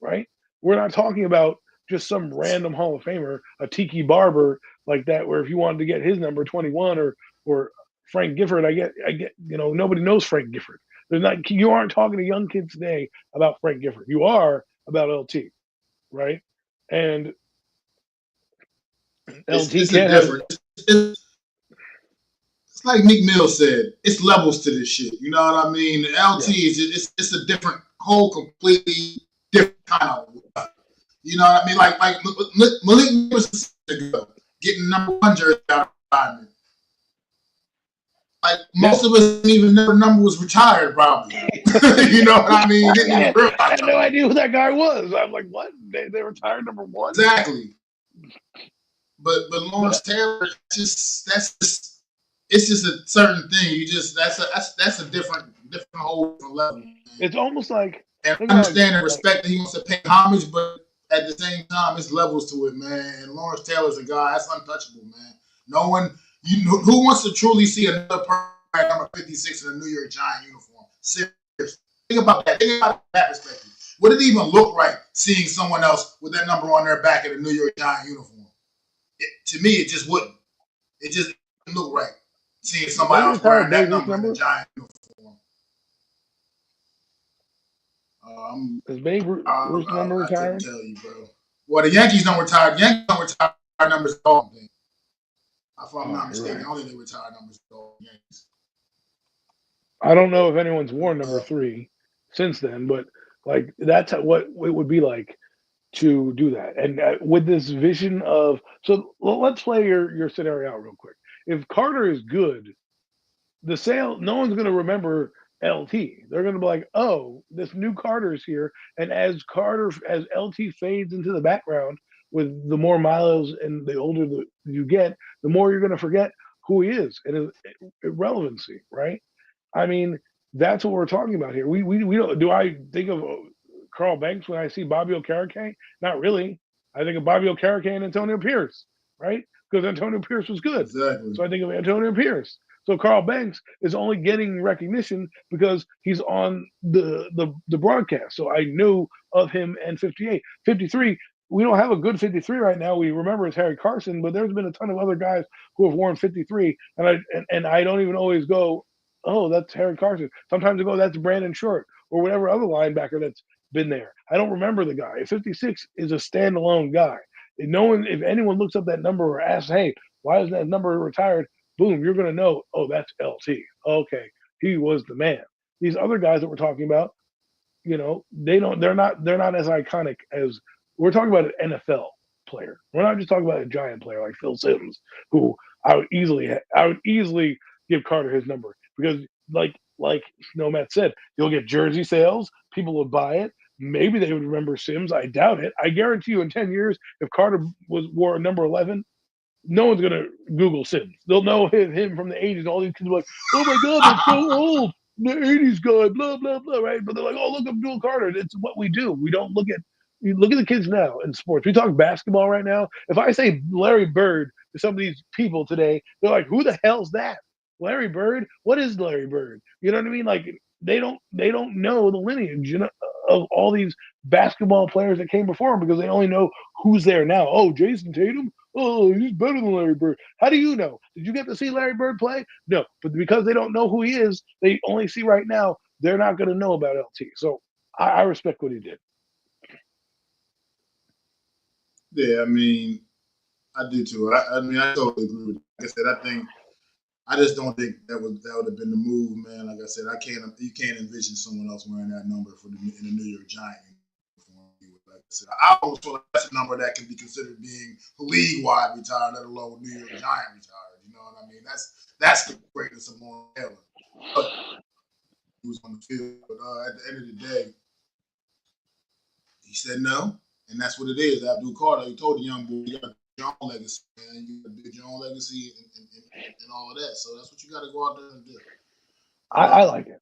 right? We're not talking about just some random Hall of Famer, a Tiki Barber like that, where if you wanted to get his number 21 or Frank Gifford, I get, you know, nobody knows Frank Gifford. You aren't talking to young kids today about Frank Gifford. You are about LT, right? And LT can't have. It's like Meek Mill said, it's levels to this shit. You know what I mean? LT is it's a different, whole completely different kind of. You know what I mean? Like Malik was getting number 1 jersey out of retirement. Like most of us didn't even know the number was retired, probably. You know what I mean? I had no idea who that guy was. I'm like, what? They retired number 1? Exactly. But Lawrence Taylor, it's just a certain thing. You just that's a different whole level. Man. It's almost like, and I understand and respect that he wants to pay homage, but at the same time, it's levels to it, man. And Lawrence Taylor's a guy that's untouchable, man. No one, who wants to truly see another person number 56 in a New York Giant uniform? Seriously, think about that. Think about that perspective. Would it even look right seeing someone else with that number on their back in a New York Giant uniform? To me, it just wouldn't. It just didn't look right. Seeing somebody else wearing that number in a Giant uniform. Is Babe Ruth's number retired? I couldn't tell you, bro. Well, the Yankees don't retire. The Yankees don't retire numbers at all. If I'm not mistaken, right. I don't think they retire numbers at all. Yankees. I don't know if anyone's worn number 3 since then, but like that's what it would be like to do that. And with this vision of, so let's play your scenario out real quick. If Carter is good, no one's going to remember LT. They're going to be like, oh, this new Carter is here. And as LT fades into the background with the more miles and the older you get, the more you're going to forget who he is and his irrelevancy, right? I mean, that's what we're talking about here. We don't. Do I think of Carl Banks when I see Bobby Okereke? Not really. I think of Bobby Okereke and Antonio Pierce, right? because Antonio Pierce was good. Exactly. So I think of Antonio Pierce. So Carl Banks is only getting recognition because he's on the broadcast. So I knew of him and 58. 53, we don't have a good 53 right now. We remember it's Harry Carson, but there's been a ton of other guys who have worn 53, and I don't even always go, oh, that's Harry Carson. Sometimes I go, that's Brandon Short or whatever other linebacker that's been there. I don't remember the guy. 56 is a standalone guy. If anyone looks up that number or asks, hey, why is that number retired? Boom, you're going to know, oh, that's LT. Okay, he was the man. These other guys that we're talking about, they're not as iconic as we're talking about an NFL player. We're not just talking about a Giant player like Phil Simms, who I would easily give Carter his number because like Nomad said, you'll get jersey sales, people would buy it. Maybe they would remember Sims. I doubt it. I guarantee you in 10 years, if Carter wore number 11, no one's going to Google Sims. They'll know him from the 80s. All these kids are like, oh my God, that's so old. The 80s guy, blah, blah, blah, right? But they're like, oh, look up Abdul Carter. It's what we do. We don't look at the kids now in sports. We talk basketball right now. If I say Larry Bird to some of these people today, they're like, who the hell's that? Larry Bird? What is Larry Bird? You know what I mean? Like they don't know the lineage, of all these basketball players that came before him because they only know who's there now. Oh, Jason Tatum? Oh, he's better than Larry Bird. How do you know? Did you get to see Larry Bird play? No, but because they don't know who he is, they only see right now, they're not going to know about LT. So I respect what he did. Yeah, I mean, I do too. I mean, I totally agree with you. Like I said, I just don't think that would have been the move, man. Like I said, you can't envision someone else wearing that number in the New York Giant uniform. Like I said, I always feel like that's a number that can be considered being league-wide retired, let alone New York Giant retired. You know what I mean? That's the greatness of Lawrence Taylor. But he was on the field. But at the end of the day, he said no, and that's what it is. Abdul Carter, he told the young boy, you got your own legacy, man. You got to build your own legacy and all of that. So that's what you got to go out there and do. I like it.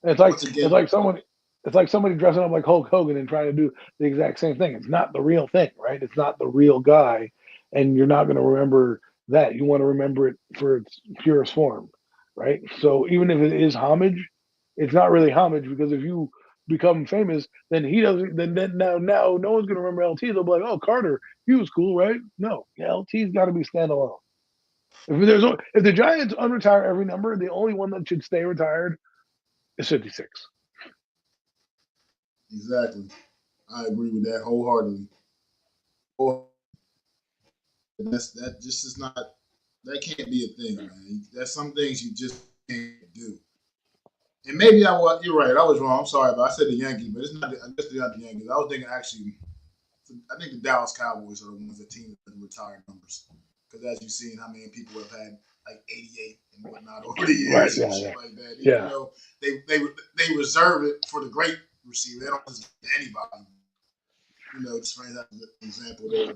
It's like somebody dressing up like Hulk Hogan and trying to do the exact same thing. It's not the real thing, right? It's not the real guy, and you're not going to remember that. You want to remember it for its purest form, right? So even if it is homage, it's not really homage because if you become famous, then he doesn't. Then now no one's going to remember LT. They'll be like, oh, Carter, he was cool, right? No, LT's got to be standalone. If the Giants unretire every number, the only one that should stay retired is 56. Exactly. I agree with that wholeheartedly. That just is not. That can't be a thing, man. There's some things you just can't do. And maybe you're right. I was wrong. I'm sorry, but I said the Yankees, but it's not. I guess they're not the Yankees. I was thinking actually. I think the Dallas Cowboys are the ones that team that retired numbers. Because as you've seen, how many people have had like 88 and whatnot over the years and shit like that. Even though they reserve it for the great receiver, they don't just give it to anybody. Just for an example there.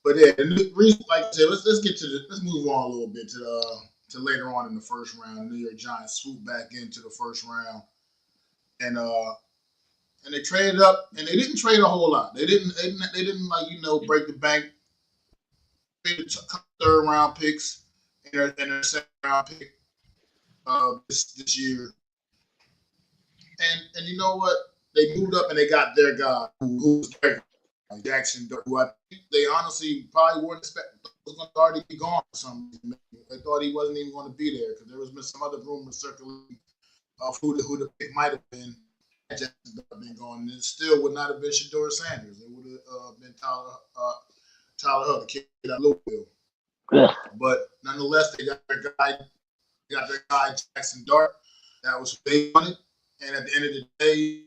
But yeah, the reason, like I said, let's move on a little bit to later on in the first round. The New York Giants swoop back into the first round, and they traded up, and they didn't trade a whole lot. They didn't break the bank. Traded third round picks and their second round pick this year, and you know what? They moved up and they got their guy who was there, Jackson, who I think they honestly probably weren't expecting was going to already be gone for some reason. They thought he wasn't even going to be there because there was been some other rumors circulating of who the pick might have been. Jackson been gone, and it still would not have been Shedeur Sanders. It would have been Tyler Huff, the kid out of Louisville. Yeah. But nonetheless, they got their guy Jackson Dart. That was what they wanted. And at the end of the day,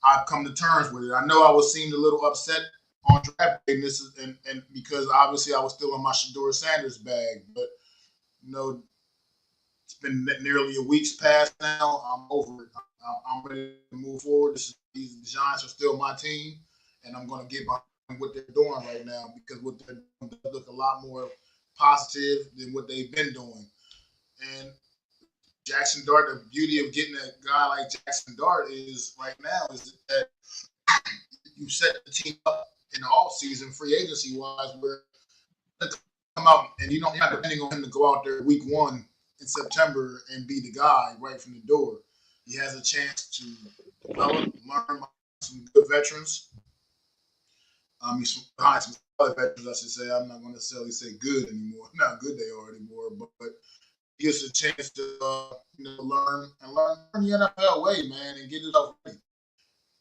I've come to terms with it. I know I seemed a little upset on draft day, and because obviously I was still in my Shedeur Sanders bag. But it's been nearly a week's past now. I'm over it. I'm ready to move forward. The Giants are still my team, and I'm going to get behind what they're doing right now because what they're doing does look a lot more positive than what they've been doing. And Jackson Dart, the beauty of getting a guy like Jackson Dart is right now is that you set the team up in the off season, free agency wise, where come out and you're not depending on him to go out there week 1 in September and be the guy right from the door. He has a chance to develop, learn some good veterans. He's behind some other veterans, I should say. I'm not going to necessarily say good anymore. Not good they are anymore, but he gets a chance to learn the NFL way, man, and get it up ready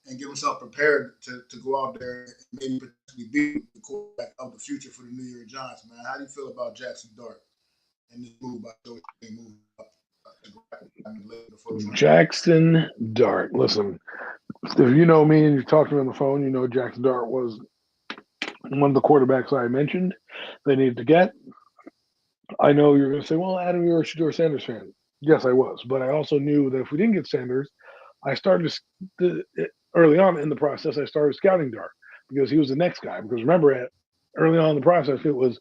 and get himself prepared to go out there and maybe potentially be the quarterback of the future for the New York Giants, man. How do you feel about Jackson Dart and this move by Joey moving up the first round? Jackson Dart. Listen, if you know me and you talked to me on the phone, you know Jackson Dart was one of the quarterbacks I mentioned they needed to get. I know you're going to say, well, Adam, you're a Shedeur Sanders fan. Yes, I was. But I also knew that if we didn't get Sanders, I started early on in the process, I started scouting Dart because he was the next guy. Because remember, early on in the process, it was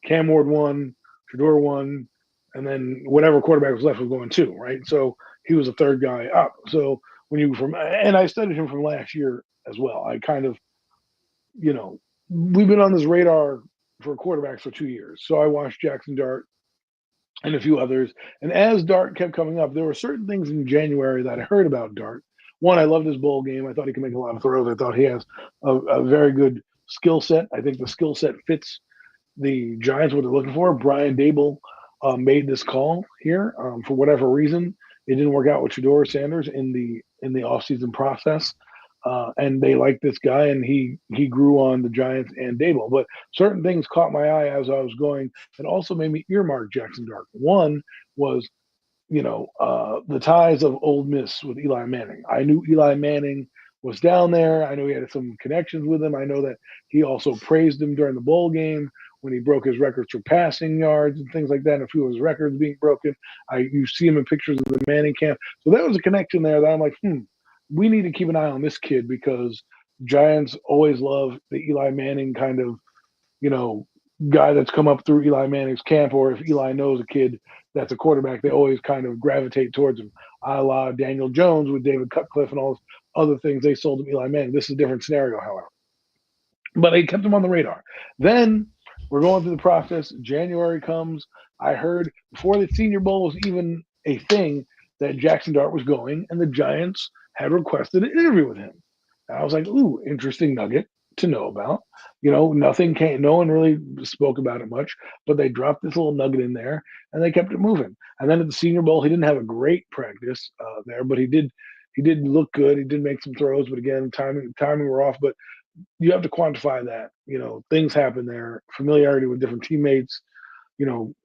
Cam Ward 1, Shedeur 1, and then whatever quarterback was left was going 2, right? So he was the third guy up. So and I studied him from last year as well. I kind of, we've been on this radar for quarterbacks for 2 years. So I watched Jackson Dart and a few others. And as Dart kept coming up, there were certain things in January that I heard about Dart. One, I loved his bowl game. I thought he could make a lot of throws. I thought he has a very good skill set. I think the skill set fits the Giants, what they're looking for. Brian Dable made this call here for whatever reason. It didn't work out with Shedeur Sanders in the offseason process. And they liked this guy, and he grew on the Giants and Dable. But certain things caught my eye as I was going, and also made me earmark Jackson Dart. One was, the ties of Ole Miss with Eli Manning. I knew Eli Manning was down there. I know he had some connections with him. I know that he also praised him during the bowl game when he broke his records for passing yards and things like that, and a few of his records being broken. You see him in pictures of the Manning camp. So there was a connection there that I'm like, we need to keep an eye on this kid because Giants always love the Eli Manning kind of, guy that's come up through Eli Manning's camp, or if Eli knows a kid that's a quarterback, they always kind of gravitate towards him, a la Daniel Jones with David Cutcliffe and all those other things they sold him Eli Manning. This is a different scenario, however. But they kept him on the radar. Then we're going through the process. January comes. I heard before the Senior Bowl was even a thing that Jackson Dart was going, and the Giants had requested an interview with him. And I was like, ooh, interesting nugget to know about. Nothing came, no one really spoke about it much, but they dropped this little nugget in there and they kept it moving. And then at the Senior Bowl, he didn't have a great practice there, but he did look good. He did make some throws, but again, timing were off. But you have to quantify that. Things happen there. Familiarity with different teammates.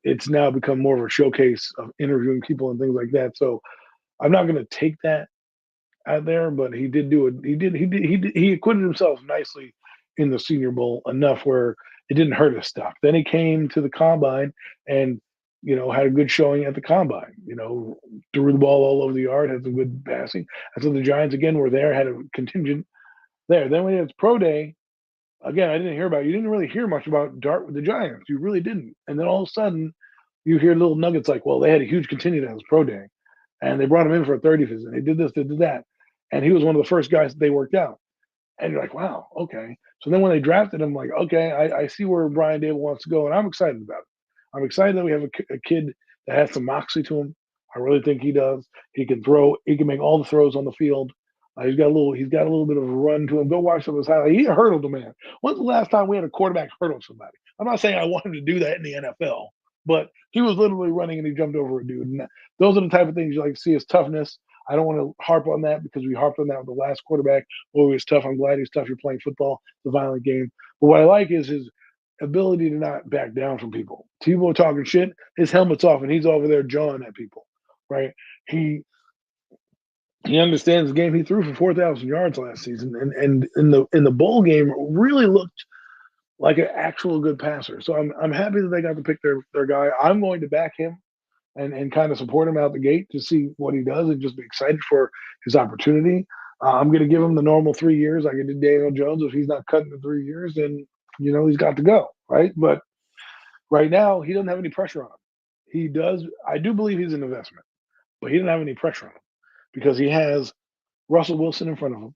It's now become more of a showcase of interviewing people and things like that. So I'm not going to take that out there, but he did do it. He acquitted himself nicely in the Senior Bowl enough where it didn't hurt his stock. Then he came to the combine and had a good showing at the combine. Threw the ball all over the yard, had some good passing. And so the Giants again were there, had a contingent there. Then when he had his pro day, again, I didn't hear about it. You didn't really hear much about Dart with the Giants. You really didn't. And then all of a sudden, you hear little nuggets like, well, they had a huge contingent at his pro day, and they brought him in for a 30 visit. They did this, they did that. And he was one of the first guys that they worked out. And you're like, wow, okay. So then when they drafted him, like, okay, I see where Brian Dable wants to go, and I'm excited about it. I'm excited that we have a kid that has some moxie to him. I really think he does. He can throw. He can make all the throws on the field. He's got a little bit of a run to him. Go watch some of his highlights. He hurdled a man. When's the last time we had a quarterback hurdle somebody? I'm not saying I want him to do that in the NFL, but he was literally running and he jumped over a dude. And those are the type of things you like to see, his toughness. I don't want to harp on that because we harped on that with the last quarterback. Oh, he's tough. I'm glad he's tough. You're playing football. It's a violent game. But what I like is his ability to not back down from people. Tebow talking shit, his helmet's off and he's over there jawing at people, right? He understands the game. He threw for 4,000 yards last season, and in the bowl game really looked like an actual good passer. So I'm happy that they got to pick their guy. I'm going to back him and kind of support him out the gate to see what he does and just be excited for his opportunity. I'm going to give him the normal 3 years like I did Daniel Jones. If he's not cutting the 3 years, then he's got to go, right? But right now he doesn't have any pressure on him. He does. I do believe he's an investment, but he doesn't have any pressure on him because he has Russell Wilson in front of him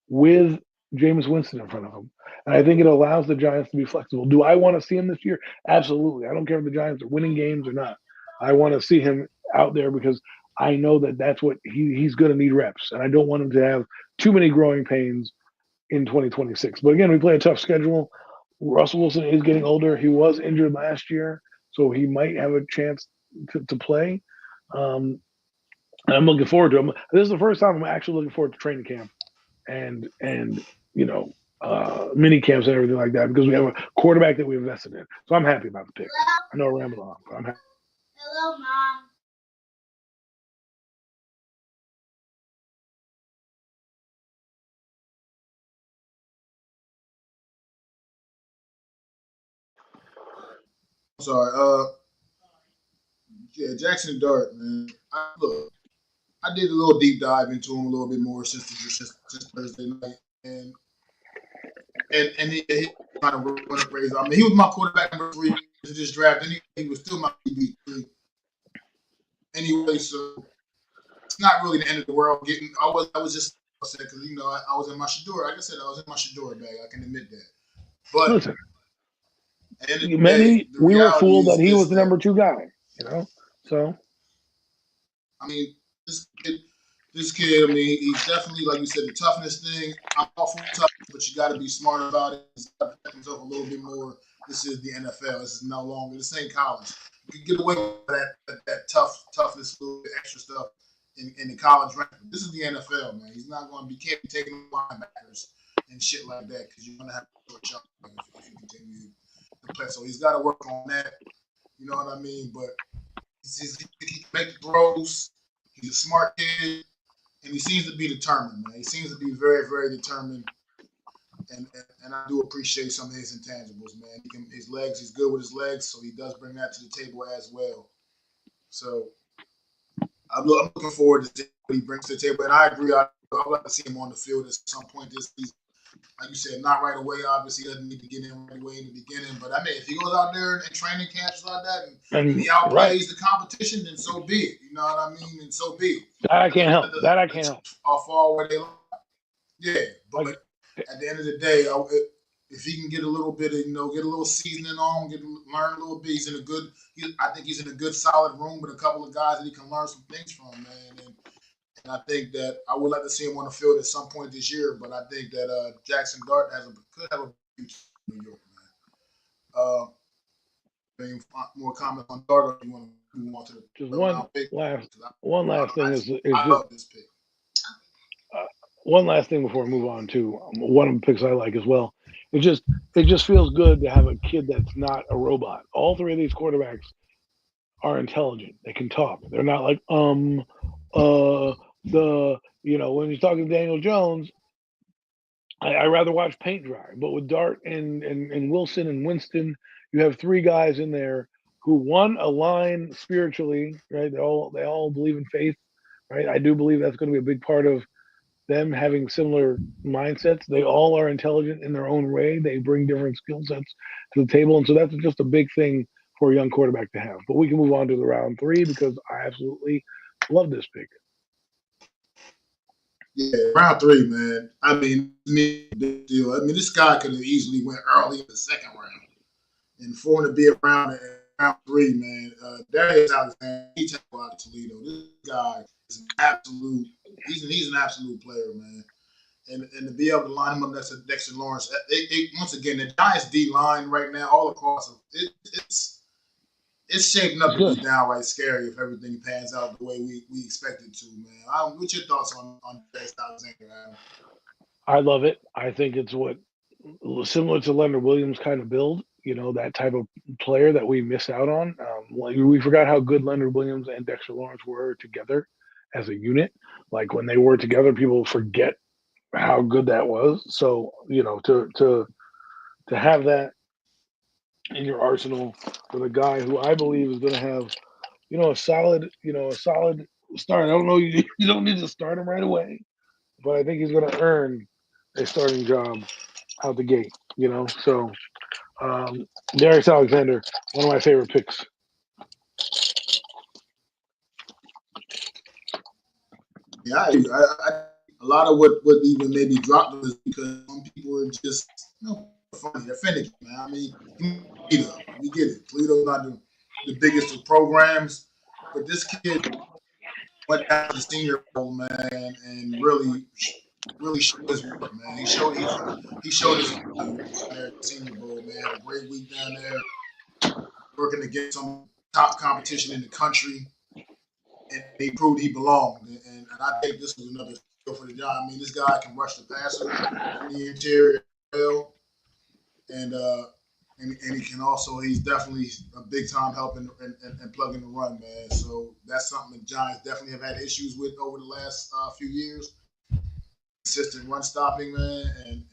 with Jameis Winston in front of him. And I think it allows the Giants to be flexible. Do I want to see him this year? Absolutely. I don't care if the Giants are winning games or not. I want to see him out there because I know that that's what he's going to need reps. And I don't want him to have too many growing pains in 2026. But again, we play a tough schedule. Russell Wilson is getting older. He was injured last year, so he might have a chance to play. And I'm looking forward to him. This is the first time I'm actually looking forward to training camp and mini camps and everything like that because we have a quarterback that we invested in. So I'm happy about the pick. I know I rambled on, but I'm happy. Hello, Mom. Sorry. Yeah, Jackson Dart, man. I did a little deep dive into him a little bit more since Thursday night, and he kind of run up raise. I mean, he was my quarterback number 3 in this draft, and he was still my QB3 anyway. So it's not really the end of the world. I was just upset because I was in my Shador. Like I said, I was in my Shador bag. I can admit that. But listen, we were fooled that he was the number 2 guy. So I mean, this kid, I mean, he's definitely, like you said, the toughness thing. I'm all for toughness, but you got to be smart about it. He's got to protect himself a little bit more. This is the NFL. This is no longer, this ain't college. You can get away with that toughness, a little bit extra stuff in the college rank. This is the NFL, man. He's not going to be taking linebackers and shit like that because you're going to have to short jump if you continue to play. So he's got to work on that. You know what I mean? But he can make throws. He's a smart kid. And he seems to be determined, man. He seems to be very, very determined. And I do appreciate some of his intangibles, man. His legs, he's good with his legs, so he does bring that to the table as well. So I'm looking forward to what he brings to the table. And I agree. I'd like to see him on the field at some point this season. Like you said, not right away. Obviously, he doesn't need to get in right away in the beginning. But I mean, if he goes out there and training camps like that and he outplays the competition, then so be it. You know what I mean? And so be it. That I can't help. That I can't help. I'll fall where they lie. Yeah, but at the end of the day, if he can get a little bit of, get a little seasoning on, learn a little bit, I think he's in a good, solid room with a couple of guys that he can learn some things from, man. And I think that I would like to see him on the field at some point this year, but I think that Jackson Dart could have a future in New York, man. Any more comments on Dart, or you want to move on to the just pick? One last thing is I love this pick. One last thing before I move on to one of the picks I like as well. It just feels good to have a kid that's not a robot. All 3 of these quarterbacks are intelligent. They can talk. They're not like when you're talking to Daniel Jones, I rather watch paint dry. But with Dart and Wilson and Winston, you have 3 guys in there who align spiritually, right? They all believe in faith, right? I do believe that's going to be a big part of them having similar mindsets. They all are intelligent in their own way. They bring different skill sets to the table. And so that's just a big thing for a young quarterback to have. But we can move on to the round 3 because I absolutely love this pick. Yeah, round 3, man. I mean, big deal. I mean, this guy could have easily went early in the second round. And for him to be around in round 3, man, Darius Alexander, he took out of Toledo. This guy is an absolute. He's an absolute player, man. And to be able to line him up next to Dexter Lawrence, once again, the Giants D line right now, all across, it's shaping up to be downright scary if everything pans out the way we expect it to, man. What's your thoughts on Darius Alexander, Adam? I love it. I think it's similar to Leonard Williams kind of build, that type of player that we miss out on. We forgot how good Leonard Williams and Dexter Lawrence were together as a unit. Like when they were together, people forget how good that was. So, to have that in your arsenal with a guy who I believe is going to have, a solid start. I don't know. You don't need to start him right away, but I think he's going to earn a starting job out the gate, So, Darius Alexander, one of my favorite picks. Yeah, a lot of what even maybe dropped them is because some people are just funny. They're finicky, man. I mean, we get it. Toledo's not the biggest of programs, but this kid went down to the Senior Bowl, man, and really showed his work, man. He showed his value down there at the Senior Bowl, man. Had a great week down there, working against some top competition in the country, and he proved he belonged. And I think this was another skill for the job. I mean, this guy can rush the passer from the interior well, and he can also he's definitely a big time helping and plugging the run, man. So that's something the Giants definitely have had issues with over the last few years. Consistent run stopping, man, and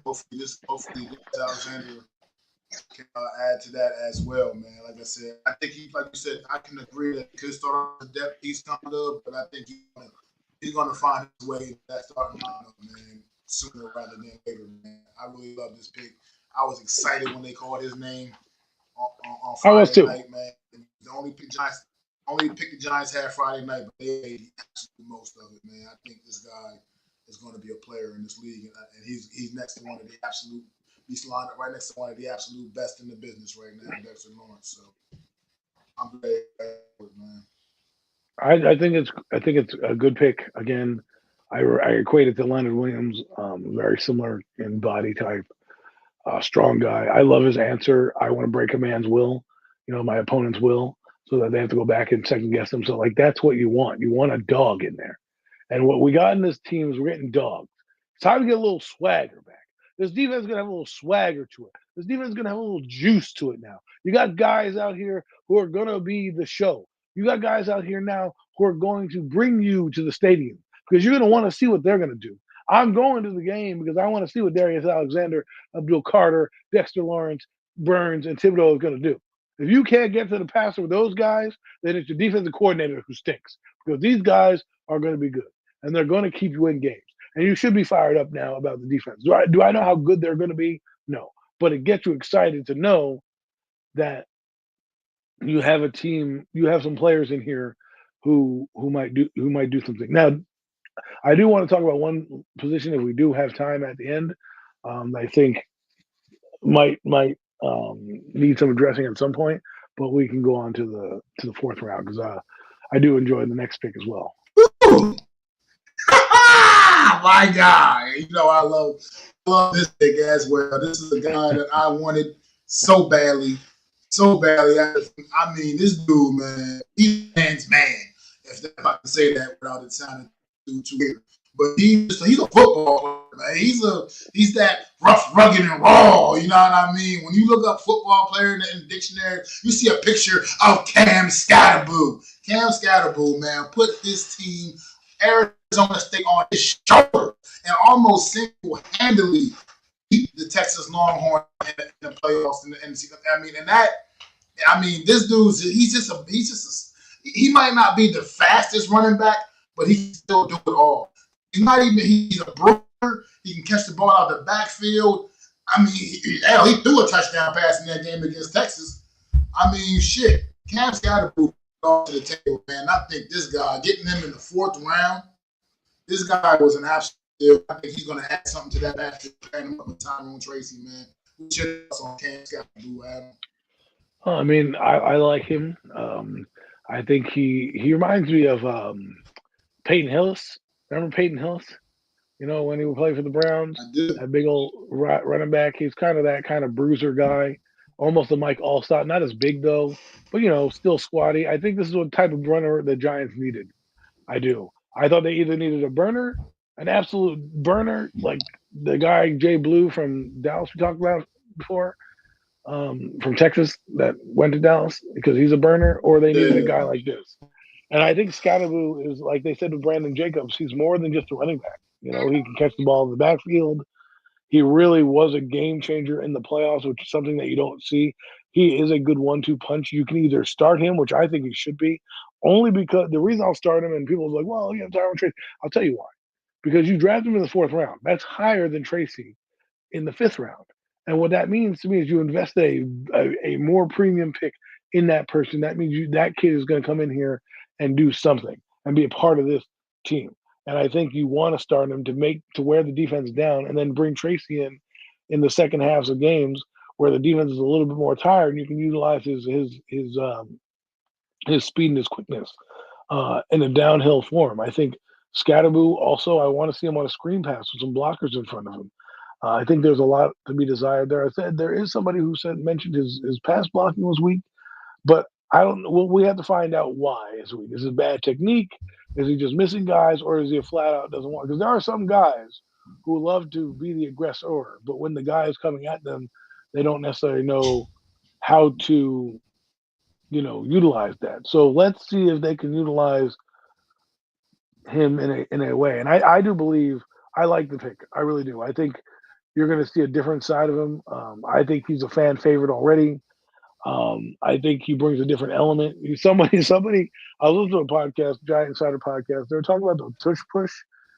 hopefully Alexander can add to that as well, man. Like I said, I think like you said, I can agree that he could start off as a depth piece kind of, but I think he's gonna find his way in that starting lineup, man, sooner rather than later, man. I really love this pick. I was excited when they called his name on Friday night, man. The only pick the Giants had Friday night, but they made the absolute most of it, man. I think this guy is going to be a player in this league, and he's next to one of the absolute. He's lined up right next to one of the absolute best in the business right now, Dexter Lawrence. So I'm very excited, man. I think it's a good pick. Again, I equate it to Leonard Williams. Very similar in body type, strong guy. I love his answer. I want to break a man's will, my opponent's will, so that they have to go back and second guess them. So like that's what you want. You want a dog in there, and what we got in this team is we're getting dogs. It's time to get a little swagger back. This defense is going to have a little swagger to it. This defense is going to have a little juice to it now. You got guys out here who are going to be the show. You got guys out here now who are going to bring you to the stadium because you're going to want to see what they're going to do. I'm going to the game because I want to see what Darius Alexander, Abdul Carter, Dexter Lawrence, Burns, and Thibodeau is going to do. If you can't get to the passer with those guys, then it's your defensive coordinator who stinks because these guys are going to be good and they're going to keep you in games. And you should be fired up now about the defense. Do I know how good they're going to be? No. But it gets you excited to know that you have a team, you have some players in here who might do something. Now, I do want to talk about one position if we do have time at the end. I think might need some addressing at some point, but we can go on to the fourth round because I do enjoy the next pick as well. My guy, I love this pick as well. This is a guy that I wanted so badly. I mean, this dude, man, he's man's man. If I can say that without it sounding too weird, but he's a football player, man. He's that rough, rugged, and raw. You know what I mean? When you look up football player in the dictionary, you see a picture of Cam Scatterboo. Cam Scatterboo, man, put this team Arizona State on his shoulder and almost single-handedly beat the Texas Longhorns in the playoffs in the NFC. This dude's he might not be the fastest running back, but he can still do it all. He's a broker. He can catch the ball out of the backfield. I mean, he threw a touchdown pass in that game against Texas. I mean, shit. Cam Scatterboo to the table, man. I think this guy, getting him in the fourth round, this guy was an absolute. I think he's going to add something to that backfield. Pairing him up with Tyrone Tracy, man. What's your thoughts on Cam Scatterboo, Adam? I mean, I like him. I think he reminds me of Peyton Hillis. Remember Peyton Hillis? When he would play for the Browns? I do. That big old running back. He's kind of that kind of bruiser guy. Almost a Mike Allstott. Not as big, though, but, still squatty. I think this is what type of runner the Giants needed. I do. I thought they either needed a burner, an absolute burner, like the guy Jay Blue from Dallas we talked about before, from Texas that went to Dallas because he's a burner, or they needed a guy like this. And I think Scatterboo is, like they said with Brandon Jacobs, he's more than just a running back. He can catch the ball in the backfield. He really was a game changer in the playoffs, which is something that you don't see. He is a good 1-2 punch. You can either start him, which I think he should be, only because the reason I'll start him, and people are like, well, you have Tyrone Tracy. I'll tell you why. Because you draft him in the fourth round. That's higher than Tracy in the fifth round. And what that means to me is you invest a more premium pick in that person. That means that kid is going to come in here and do something and be a part of this team. And I think you want to start him to wear the defense down, and then bring Tracy in the second halves of games where the defense is a little bit more tired, and you can utilize his speed and his quickness in a downhill form. I think Scatterboo also. I want to see him on a screen pass with some blockers in front of him. I think there's a lot to be desired there. I said there is somebody who mentioned his pass blocking was weak, but I don't know. Well, we have to find out why it's weak. Is it bad technique? Is he just missing guys, or is he a flat out doesn't want? Because there are some guys who love to be the aggressor, but when the guy is coming at them, they don't necessarily know how to, utilize that. So let's see if they can utilize him in a way. And I do believe I like the pick. I really do. I think you're going to see a different side of him. I think he's a fan favorite already. I think he brings a different element. Somebody. I was listening to a podcast, Giant Insider podcast. They were talking about the tush push,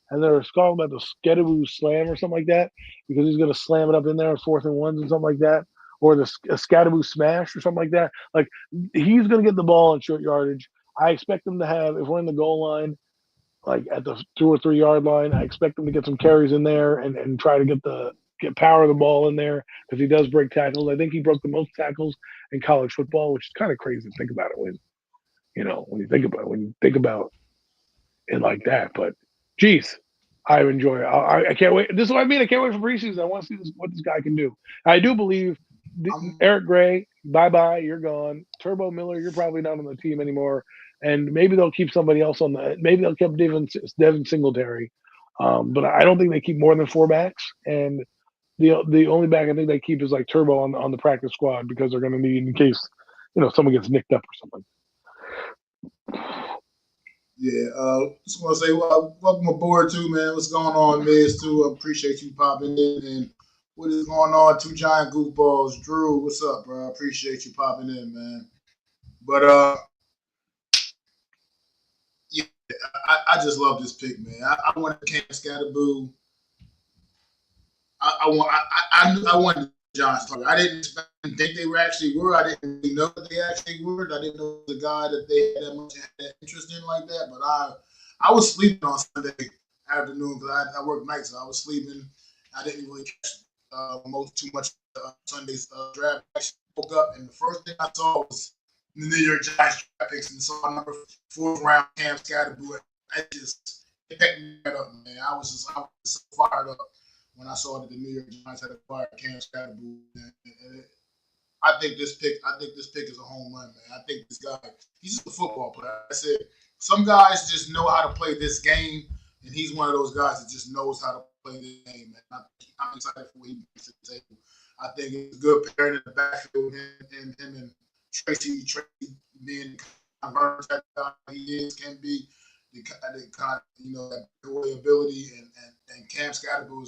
and they were talking about the Skidoo slam or something like that, because he's going to slam it up in there on 4th and 1s and something like that, or the Skadaboo smash or something like that. Like, he's going to get the ball in short yardage. I expect him to have, if we're in the goal line, like at the 2 or 3 yard line, I expect him to get some carries in there and try to get power of the ball in there, because he does break tackles. I think he broke the most tackles in college football, which is kind of crazy to think about it when you think about it like that. But geez, I enjoy it. I can't wait. This is what I mean. I can't wait for preseason. I want to see what this guy can do. I do believe Eric Gray, bye, you're gone. Turbo Miller, you're probably not on the team anymore. And maybe they'll keep somebody else maybe they'll keep Devin Singletary. But I don't think they keep more than 4 backs. And the only back I think they keep is like Turbo on the practice squad, because they're going to need in case someone gets nicked up or something. Yeah, just want to say welcome aboard too, man. What's going on, Miz? Too, I appreciate you popping in. And what is going on, 2 giant goofballs? Drew, what's up, bro? I appreciate you popping in, man. But yeah, I just love this pick, man. I wanted Cam Scatterboo. I wanted the Giants target. I didn't think they actually were. I didn't really know that they actually were. I didn't know the guy that they had that interest in like that. But I was sleeping on Sunday afternoon because I worked nights, so I was sleeping. I didn't really catch too much Sunday's draft. I woke up and the first thing I saw was the New York Giants draft picks, and saw number 4th round Cam Scatterboo. It picked me right up, man. I was so fired up when I saw that the New York Giants had acquired Cam Scatterboo. I think this pick is a home run, man. I think this guy, he's just a football player. I said, some guys just know how to play this game, and he's one of those guys that just knows how to play this game, man. I'm excited for what he brings to the table. I think it's a good pairing in the backfield, him and Tracy being the kind of guy he can be, the kind of, that boy ability, and Cam Scatterboo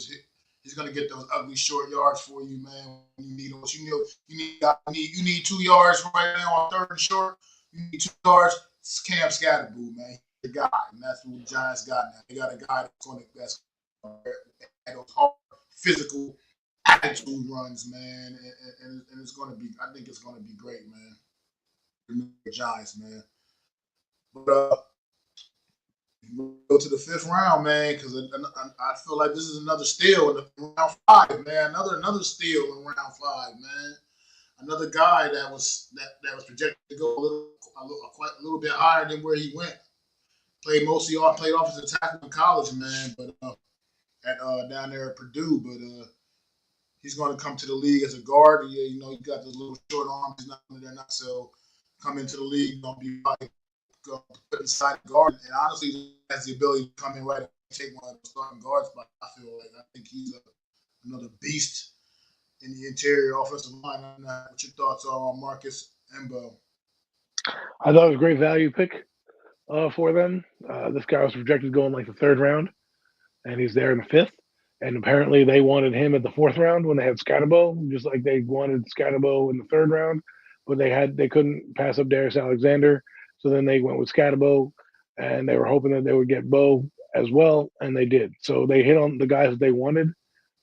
he's gonna get those ugly short yards for you, man. You need those. You need 2 yards right now on 3rd and short. You need 2 yards. It's Cam Scatterboo, man. He's the guy, and that's what the Giants got now. They got a guy that's those hard, physical attitude runs, man, and it's gonna be. I think it's gonna be great, man. The Giants, man. But go to the 5th round, man, because I feel like this is another steal in round 5, man. Another steal in round 5, man. Another guy that was projected to go a little bit higher than where he went. Played offensive tackle in college, man, but down there at Purdue. But he's going to come to the league as a guard. Yeah, he got those little short arms. He's not so come into the league, going to be like put inside the guard, and honestly, he has the ability to come in right and take one of the starting guards. But I think he's another beast in the interior offensive line. I don't know what your thoughts are on Marcus Embo. I thought it was a great value pick for them. This guy was projected going like the 3rd round, and he's there in the 5th. And apparently, they wanted him at the 4th round when they had Scatterbo, just like they wanted Scatterbo in the 3rd round, but they couldn't pass up Darius Alexander. So then they went with Scatterbo, and they were hoping that they would get Bo as well, and they did. So they hit on the guys that they wanted.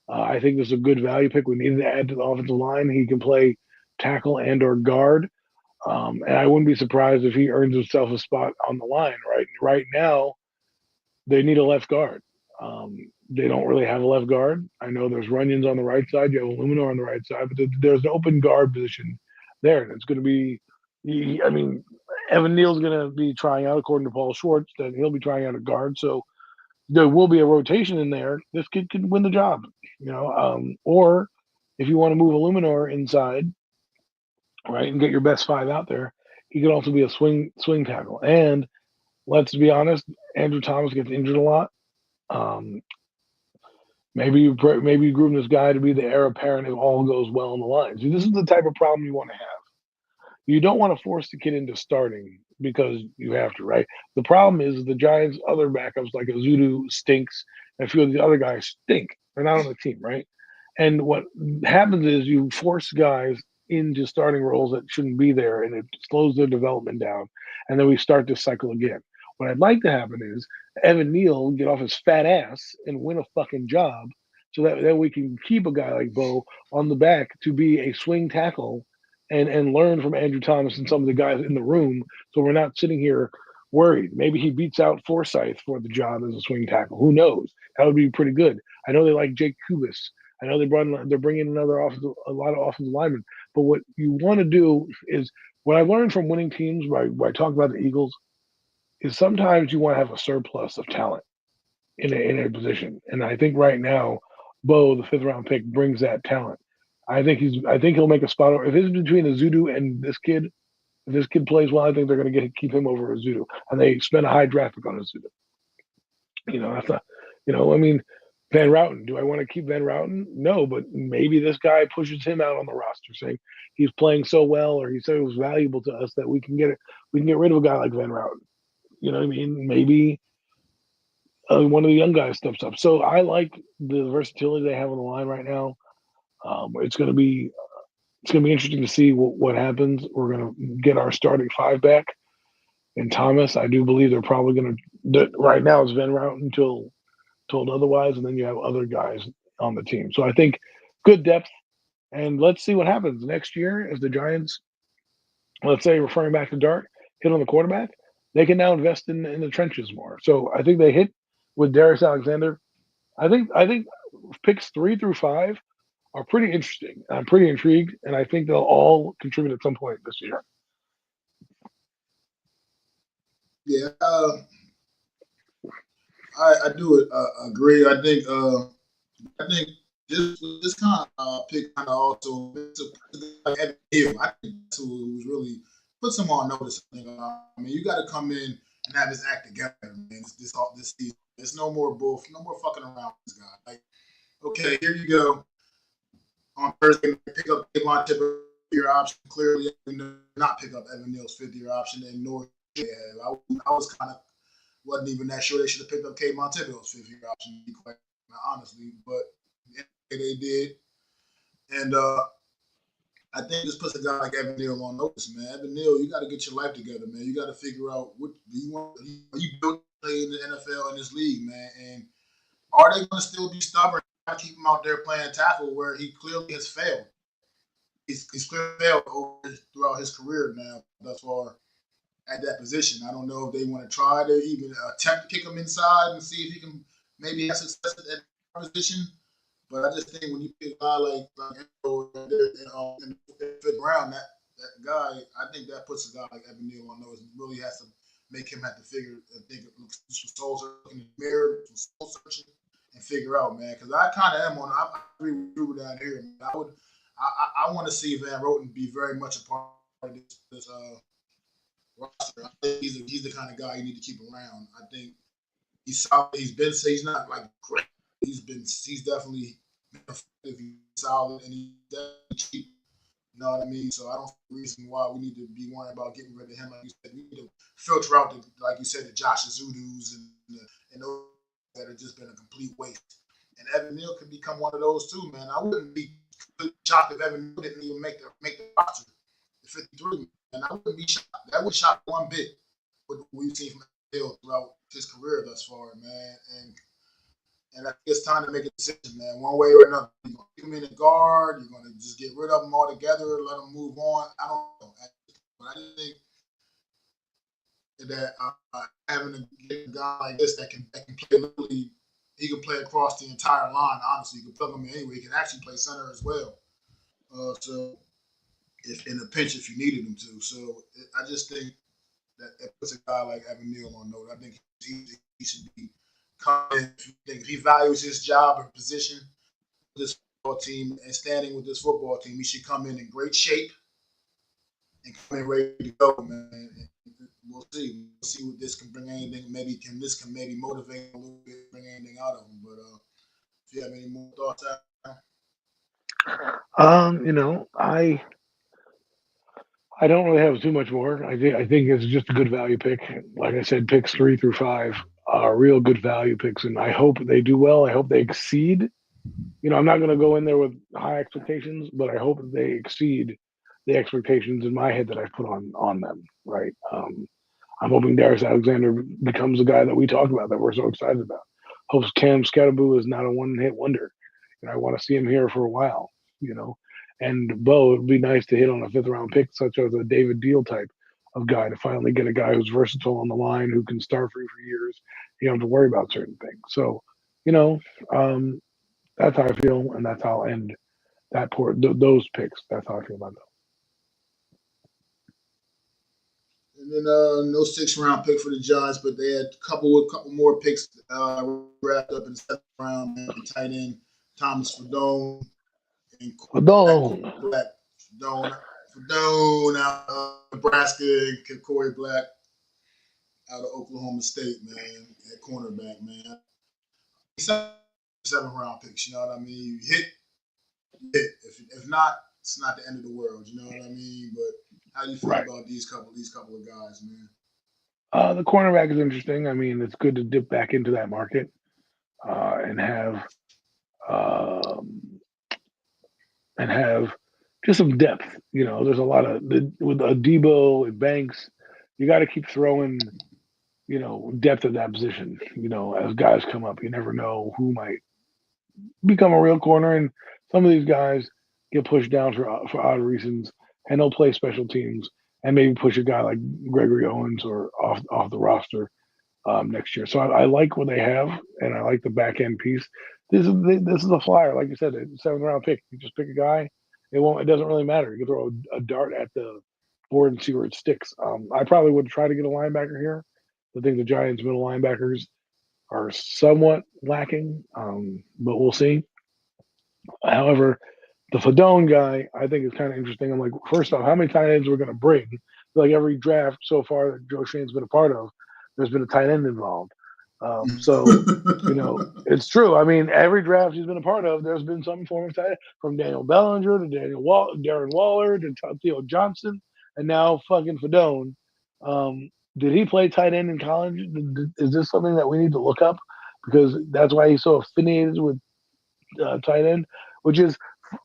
I think this is a good value pick. We needed to add to the offensive line. He can play tackle and or guard, and I wouldn't be surprised if he earns himself a spot on the line. Right now, they need a left guard. They don't really have a left guard. I know there's Runyon's on the right side. You have Illuminor on the right side, but there's an open guard position there, and it's going to be. I mean, Evan Neal's going to be trying out, according to Paul Schwartz, that he'll be trying out a guard. So there will be a rotation in there. This kid can win the job, or if you want to move Illuminor inside, right, and get your best five out there, he could also be a swing tackle. And let's be honest, Andrew Thomas gets injured a lot. Maybe you groom this guy to be the heir apparent if all goes well on the line. See, this is the type of problem you want to have. You don't want to force the kid into starting because you have to, right? The problem is the Giants' other backups like Azudu stinks, and a few of the other guys stink. They're not on the team, right? And what happens is you force guys into starting roles that shouldn't be there, and it slows their development down. And then we start this cycle again. What I'd like to happen is Evan Neal get off his fat ass and win a fucking job so that then we can keep a guy like Bo on the back to be a swing tackle and learn from Andrew Thomas and some of the guys in the room so we're not sitting here worried. Maybe he beats out Forsyth for the job as a swing tackle. Who knows? That would be pretty good. I know they like Jake Kubis. I know they're bringing a lot of offensive linemen. But what you want to do is what I learned from winning teams by talking about the Eagles is sometimes you want to have a surplus of talent in a position. And I think right now, Bo, the 5th-round pick, brings that talent. I think he'll make a spot. If it's between Azudu and this kid, if this kid plays well, I think they're going to keep him over Azudu, and they spend a high draft pick on Azudu. That's not. I mean, Van Routen. Do I want to keep Van Routen? No, but maybe this guy pushes him out on the roster, saying he's playing so well, or he said it was valuable to us that we can get rid of a guy like Van Routen. You know what I mean? Maybe one of the young guys steps up. So I like the versatility they have on the line right now. It's going to be interesting to see what happens. We're going to get our starting five back. And Thomas, I do believe they're probably going to. Right now, it's Van Routen until told otherwise, and then you have other guys on the team. So I think good depth, and let's see what happens next year if the Giants, let's say, referring back to Dart, hit on the quarterback. They can now invest in the trenches more. So I think they hit with Darius Alexander. I think picks 3 through 5 are pretty interesting. I'm pretty intrigued, and I think they'll all contribute at some point this year. Yeah, I do agree. I think this kind of pick kind of also Evan Neal. I think that's who was really puts him on notice. I mean, you got to come in and have his act together, man. This season, there's no more fucking around with this guy. Like, okay, here you go. On Thursday, pick up Devon Tipper, your option. Clearly, not pick up Evan Neal's 5th-year option, and nor should have. I was kind of wasn't even that sure they should have picked up Kayvon Thibodeau's 5th-year option, to be quite honestly, but they did. And I think this puts a guy like Evan Neal on notice, man. Evan Neal, you got to get your life together, man. You got to figure out what do you want. Are you built to play in the NFL in this league, man? And are they going to still be stubborn? I keep him out there playing tackle where he clearly has failed. He's clearly failed throughout his career now thus far at that position. I don't know if they want to try to even attempt to kick him inside and see if he can maybe have success at that position. But I just think when you pick a guy like in the 5th round, that guy, I think that puts a guy like Evan Neal on notice. It really has to make him have to figure and think soul searching in the mirror, soul searching, and figure out, man. Because I kind of am on. I agree with you down here. Man. I want to see Van Roten be very much a part of this roster. I think he's the kind of guy you need to keep around. I think he's solid. He's not like great. He's definitely effective. He's solid and he's definitely cheap. You know what I mean? So I don't see a reason why we need to be worrying about getting rid of him. Like you said, we need to filter out like you said, the Josh Azudus and those that have just been a complete waste. And Evan Neal could become one of those too, man. I wouldn't be shocked if Evan Neal didn't even make the roster at 53. And I wouldn't be shocked. That would shock one bit what we've seen from Neal throughout his career thus far, man. And I think it's time to make a decision, man, one way or another. You're going to keep him in the guard. You're going to just get rid of him altogether, let him move on. I don't know. But I think that having a guy like this that can play literally, he can play across the entire line. Honestly, you can plug him in anyway. He can actually play center as well. So if in a pinch if you needed him to. So I just think that puts a guy like Evan Neal on note. I think he should be coming. If he values his job or position with this football team and standing with this football team, he should come in great shape and come in ready to go, man. And we'll see. We'll see what this can bring. Anything maybe this can maybe motivate a little bit, bring anything out of him. But if you have any more thoughts, I don't really have too much more. I think it's just a good value pick. Like I said, picks 3 through 5 are real good value picks, and I hope they do well. I hope they exceed. I'm not going to go in there with high expectations, but I hope that they exceed the expectations in my head that I've put on them. Right. I'm hoping Darius Alexander becomes the guy that we talk about, that we're so excited about. Hopes Cam Scatterboo is not a one-hit wonder. I want to see him here for a while. And Bo, it'd be nice to hit on a 5th-round pick, such as a David Deal type of guy, to finally get a guy who's versatile on the line, who can start for you for years. You don't have to worry about certain things. So, that's how I feel, and that's how I'll end those picks. That's how I feel about them. And then no 6th-round pick for the Giants, but they had a couple more picks wrapped up in the 7th round. Man, tight end Thomas Fadone and Fadone out of Nebraska, and Corey Black out of Oklahoma State, man, at cornerback, man. 7th-round picks, you know what I mean? You hit. If not, it's not the end of the world, you know what I mean? But how do you feel about these couple of guys, man? The cornerback is interesting. I mean, it's good to dip back into that market and have just some depth. There's a lot of with Debo and Banks. You got to keep throwing, depth at that position. As guys come up, you never know who might become a real corner, and some of these guys get pushed down for odd reasons, and they'll play special teams and maybe push a guy like Gregory Owens or off the roster next year. So I like what they have, and I like the back end piece. This is a flyer, like you said, a 7th-round pick. You just pick a guy. It doesn't really matter. You can throw a dart at the board and see where it sticks. I probably would try to get a linebacker here. I think the Giants' middle linebackers are somewhat lacking, but we'll see. However, the Fadone guy, I think, is kind of interesting. I'm like, first off, how many tight ends we're going to bring? Like every draft so far that Joe Shane's been a part of, there's been a tight end involved. So, it's true. I mean, every draft he's been a part of, there's been some form of tight end, from Daniel Bellinger to Darren Waller to Theo Johnson, and now fucking Fadone. Did he play tight end in college? Is this something that we need to look up? Because that's why he's so affiliated with tight end, which is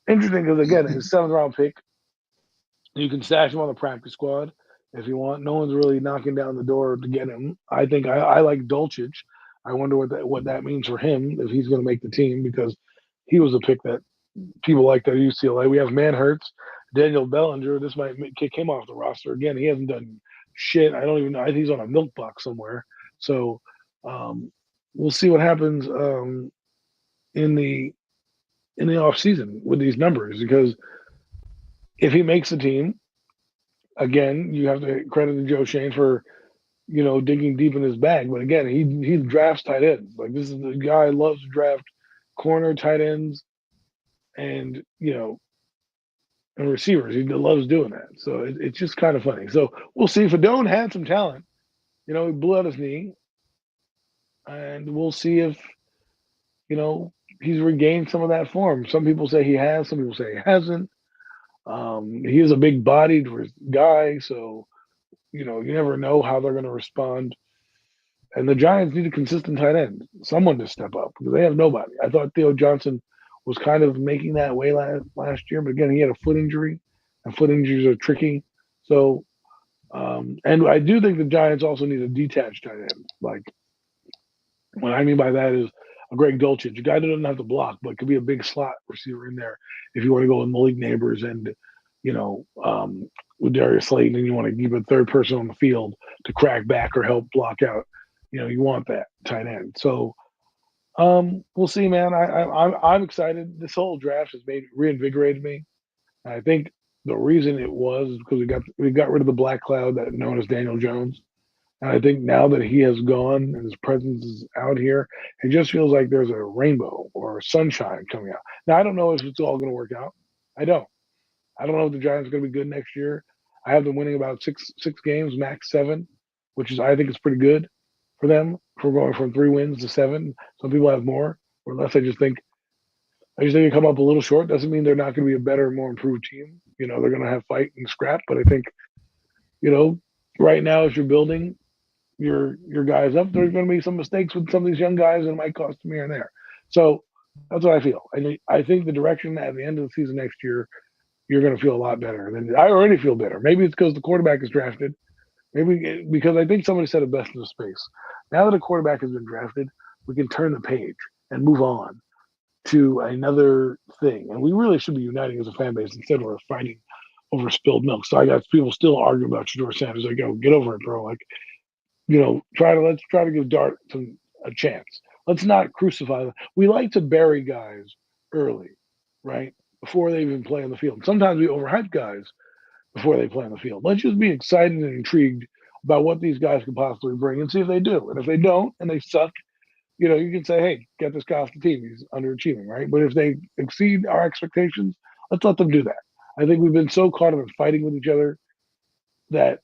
interesting because, again, his 7th-round pick, you can stash him on the practice squad if you want. No one's really knocking down the door to get him. I think I like Dulcich. I wonder what that means for him, if he's going to make the team, because he was a pick that people liked at UCLA. We have Manhurts, Daniel Bellinger. This might kick him off the roster. Again, he hasn't done shit. I don't even know. I think he's on a milk box somewhere. So we'll see what happens in the off season with these numbers, because if he makes the team, again, you have to credit Joe Shane for digging deep in his bag. But again, he drafts tight ends. Like, this is the guy who loves to draft corner tight ends and and receivers. He loves doing that. So it's just kind of funny. So we'll see. Fadone had some talent. He blew out his knee, and we'll see if he's regained some of that form. Some people say he has. Some people say he hasn't. He is a big-bodied guy, so you never know how they're going to respond. And the Giants need a consistent tight end, someone to step up, because they have nobody. I thought Theo Johnson was kind of making that way last year, but again, he had a foot injury, and foot injuries are tricky. So, and I do think the Giants also need a detached tight end. Like, what I mean by that is a Greg Dulcich, a guy that doesn't have to block, but could be a big slot receiver in there if you want to go with Malik Neighbors and with Darius Slayton, and you want to keep a third person on the field to crack back or help block out. You want that tight end. So we'll see, man. I'm excited. This whole draft has reinvigorated me. And I think the reason it was is because we got rid of the black cloud that known as Daniel Jones. And I think now that he has gone and his presence is out here, it just feels like there's a rainbow or sunshine coming out. Now I don't know if it's all going to work out. I don't. I don't know if the Giants are going to be good next year. I have them winning about six games, max 7, which is I think is pretty good for them for going from 3 wins to 7. Some people have more or less. I just think they come up a little short. Doesn't mean they're not going to be a better, more improved team. They're going to have fight and scrap. But I think, right now as you're building your guys up, there's going to be some mistakes with some of these young guys, and it might cost them here and there. So that's what I feel. I think the direction at the end of the season next year, you're going to feel a lot better. And I already feel better. Maybe it's because the quarterback is drafted. Maybe because I think somebody said it best in the space. Now that a quarterback has been drafted, we can turn the page and move on to another thing. And we really should be uniting as a fan base instead of fighting over spilled milk. So I got people still arguing about Shedeur Sanders. Like, yo, get over it, bro. Like, let's try to give Dart a chance. Let's not crucify them. We like to bury guys early, right? Before they even play on the field. Sometimes we overhype guys before they play on the field. Let's just be excited and intrigued about what these guys can possibly bring and see if they do. And if they don't and they suck, you can say, hey, get this guy off the team. He's underachieving, right? But if they exceed our expectations, let's let them do that. I think we've been so caught up in fighting with each other that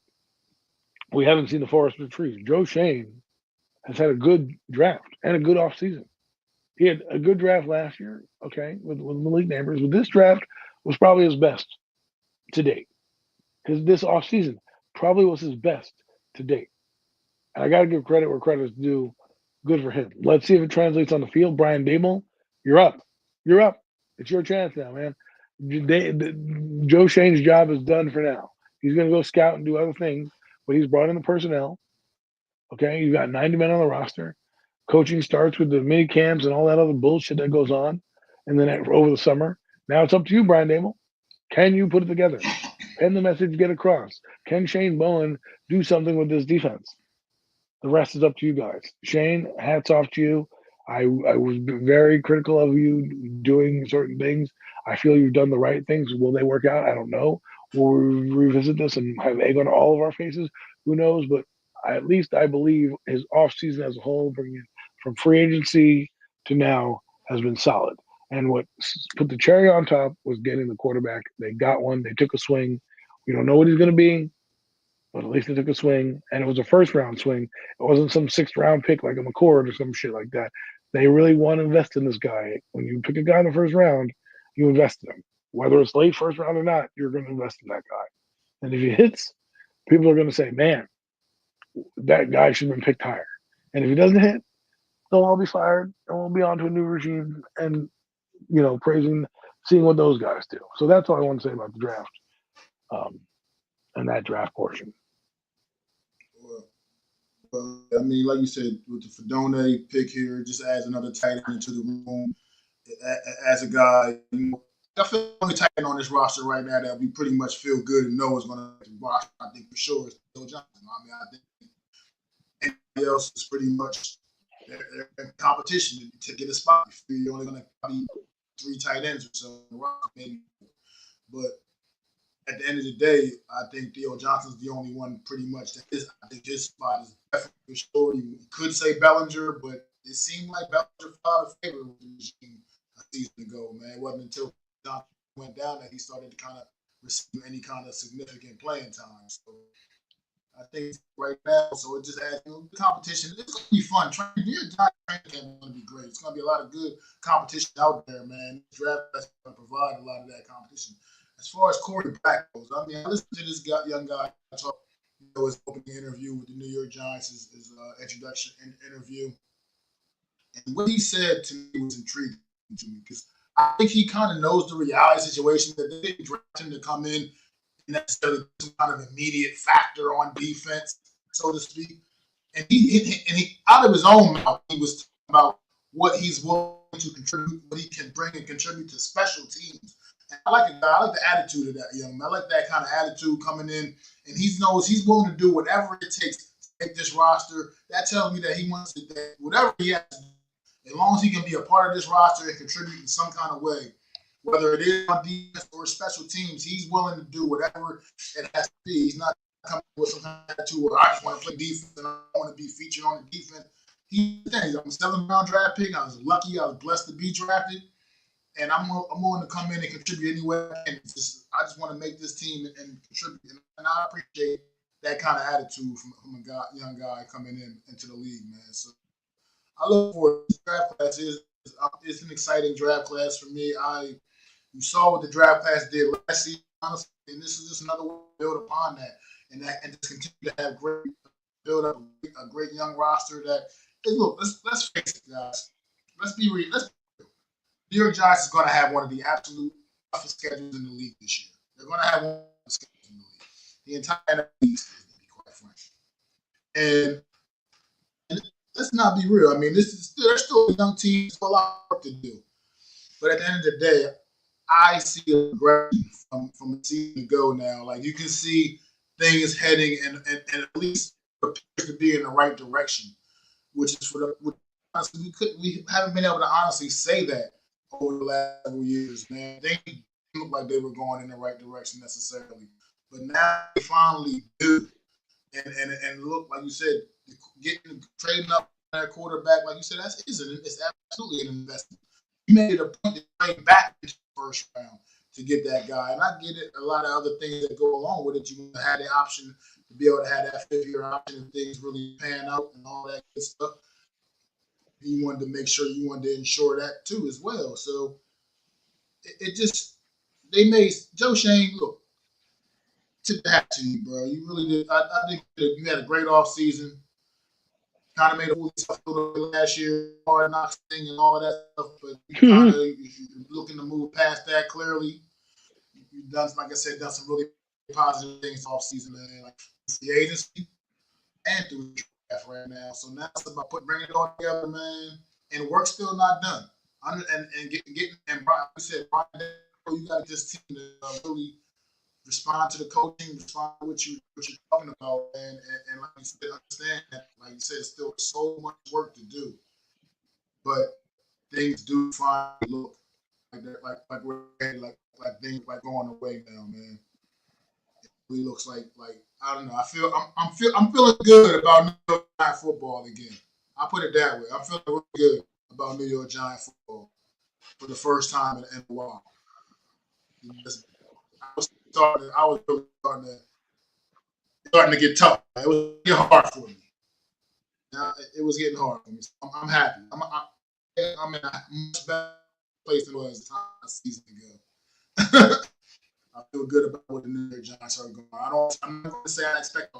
we haven't seen the forest for the trees. Joe Shane has had a good draft and a good offseason. He had a good draft last year, okay, with Malik Neighbors. But this draft was probably his best to date. This offseason probably was his best to date. And I got to give credit where credit is due. Good for him. Let's see if it translates on the field. Brian Dable, you're up. You're up. It's your chance now, man. Joe Shane's job is done for now. He's going to go scout and do other things, but he's brought in the personnel. Okay, you've got 90 men on the roster. Coaching starts with the mini camps and all that other bullshit that goes on, and then over the summer. Now it's up to you, Brian Dable. Can you put it together? Can the message get across? Can Shane Bowen do something with this defense? The rest is up to you guys. Shane, hats off to you. I was very critical of you doing certain things. I feel you've done the right things. Will they work out? I don't know. Will we revisit this and have egg on all of our faces? Who knows? But at least I believe his offseason as a whole, bringing from free agency to now, has been solid. And what put the cherry on top was getting the quarterback. They got one. They took a swing. We don't know what he's going to be, but at least they took a swing. And it was a first-round swing. It wasn't some sixth-round pick like a McCord or some shit like that. They really want to invest in this guy. When you pick a guy in the first round, you invest in him. Whether it's late first round or not, you're going to invest in that guy. And if he hits, people are going to say, man, that guy should have been picked higher. And if he doesn't hit, they'll all be fired and we'll be on to a new regime and, seeing what those guys do. So that's all I want to say about the draft and that draft portion. Well, I mean, like you said, with the Fedone pick here, just adds another tight end into the room. As a guy, I feel the only tight end on this roster right now that we pretty much feel good and know is going to roster, I think for sure, is Bill Johnson. I mean, I think anybody else is pretty much they're in competition to get a spot. You're only going to be 3 tight ends or so, maybe. But at the end of the day, I think Theo Johnson's the only one pretty much that is. I think his spot is definitely for sure. You could say Bellinger, but it seemed like Bellinger found a favor with the regime a season ago, man. It wasn't until Johnson went down that he started to kind of receive any kind of significant playing time. So I think right now, so it just adds competition. It's going to be fun. Training camp is going to be great. It's going to be a lot of good competition out there, man. The draft is going to provide a lot of that competition. As far as Corey Black goes, I mean, I listened to this young guy talk, his opening interview with the New York Giants, his introduction interview. And what he said to me was intriguing to me because I think he kind of knows the reality situation that they didn't draft him to come in and necessarily some kind of immediate factor on defense, so to speak. And he out of his own mouth, he was talking about what he's willing to contribute, what he can bring and contribute to special teams I like it. I like the attitude of that young man. I like that kind of attitude coming in, and he knows he's willing to do whatever it takes to make this roster. That tells me that he wants to do whatever he has to do. As long as he can be a part of this roster and contribute in some kind of way, whether it is on defense or special teams, he's willing to do whatever it has to be. He's not coming with some kind of attitude where I just want to play defense and I want to be featured on the defense. I'm a 7th-round draft pick. I was lucky. I was blessed to be drafted. And I'm willing to come in and contribute any way I can. I just want to make this team and contribute. And I appreciate that kind of attitude from a young guy coming into the league, man. So I look forward to this draft class. It's an exciting draft class for me. You saw what the draft class did last season, honestly, and this is just another way to build upon that and just continue to have build up a great young roster that. Hey, look, let's face it, guys. Let's be real. New York Giants is going to have one of the absolute toughest schedules in the league this year. They're going to have one of the schedules in the league. The entire league, to be quite frank. And let's not be real. I mean, they're still a young team. There's a lot of work to do. But at the end of the day, I see a progression from a season ago now. Like, you can see things heading and at least appears to be in the right direction. Which is honestly, we haven't been able to honestly say that over the last several years, man. They didn't look like they were going in the right direction necessarily, but now they finally do. And look, like you said, trading up that quarterback, like you said, it's absolutely an investment. You made it a point to trade back into the first round to get that guy, and I get it. A lot of other things that go along with it. You had the option to be able to have that 5th-year option if things really pan out and all that good stuff. You wanted to make sure you wanted to ensure that too as well. So they made Joe Shane look. Tip the hat to you, bro. You really did. I think you had a great off season. Kind of made a fool yourself a little bit last year, hard knocks thing and all that stuff, but you're looking to move past that clearly. You've done, like I said, some really positive things off season, man. Like the agency and through the draft right now. So now it's about bringing it all together, man. And work's still not done. And getting and Brian, we said, Brian, you got this team to really respond to the coaching, respond to what you're talking about, and like you said, understand that, like you said, still so much work to do. But things do finally look like they're like we're like things like going away now, man. It really looks like I don't know. I'm feeling good about New York Giant football again. I'll put it that way. I'm feeling really good about New York Giant football for the first time in a while. I was really starting to get tough. It was getting hard for me. Now, it was getting hard for me. So I'm happy. I'm in a much better place than it was a season ago. I feel good about what the New York Giants are going. I'm not going to say I expect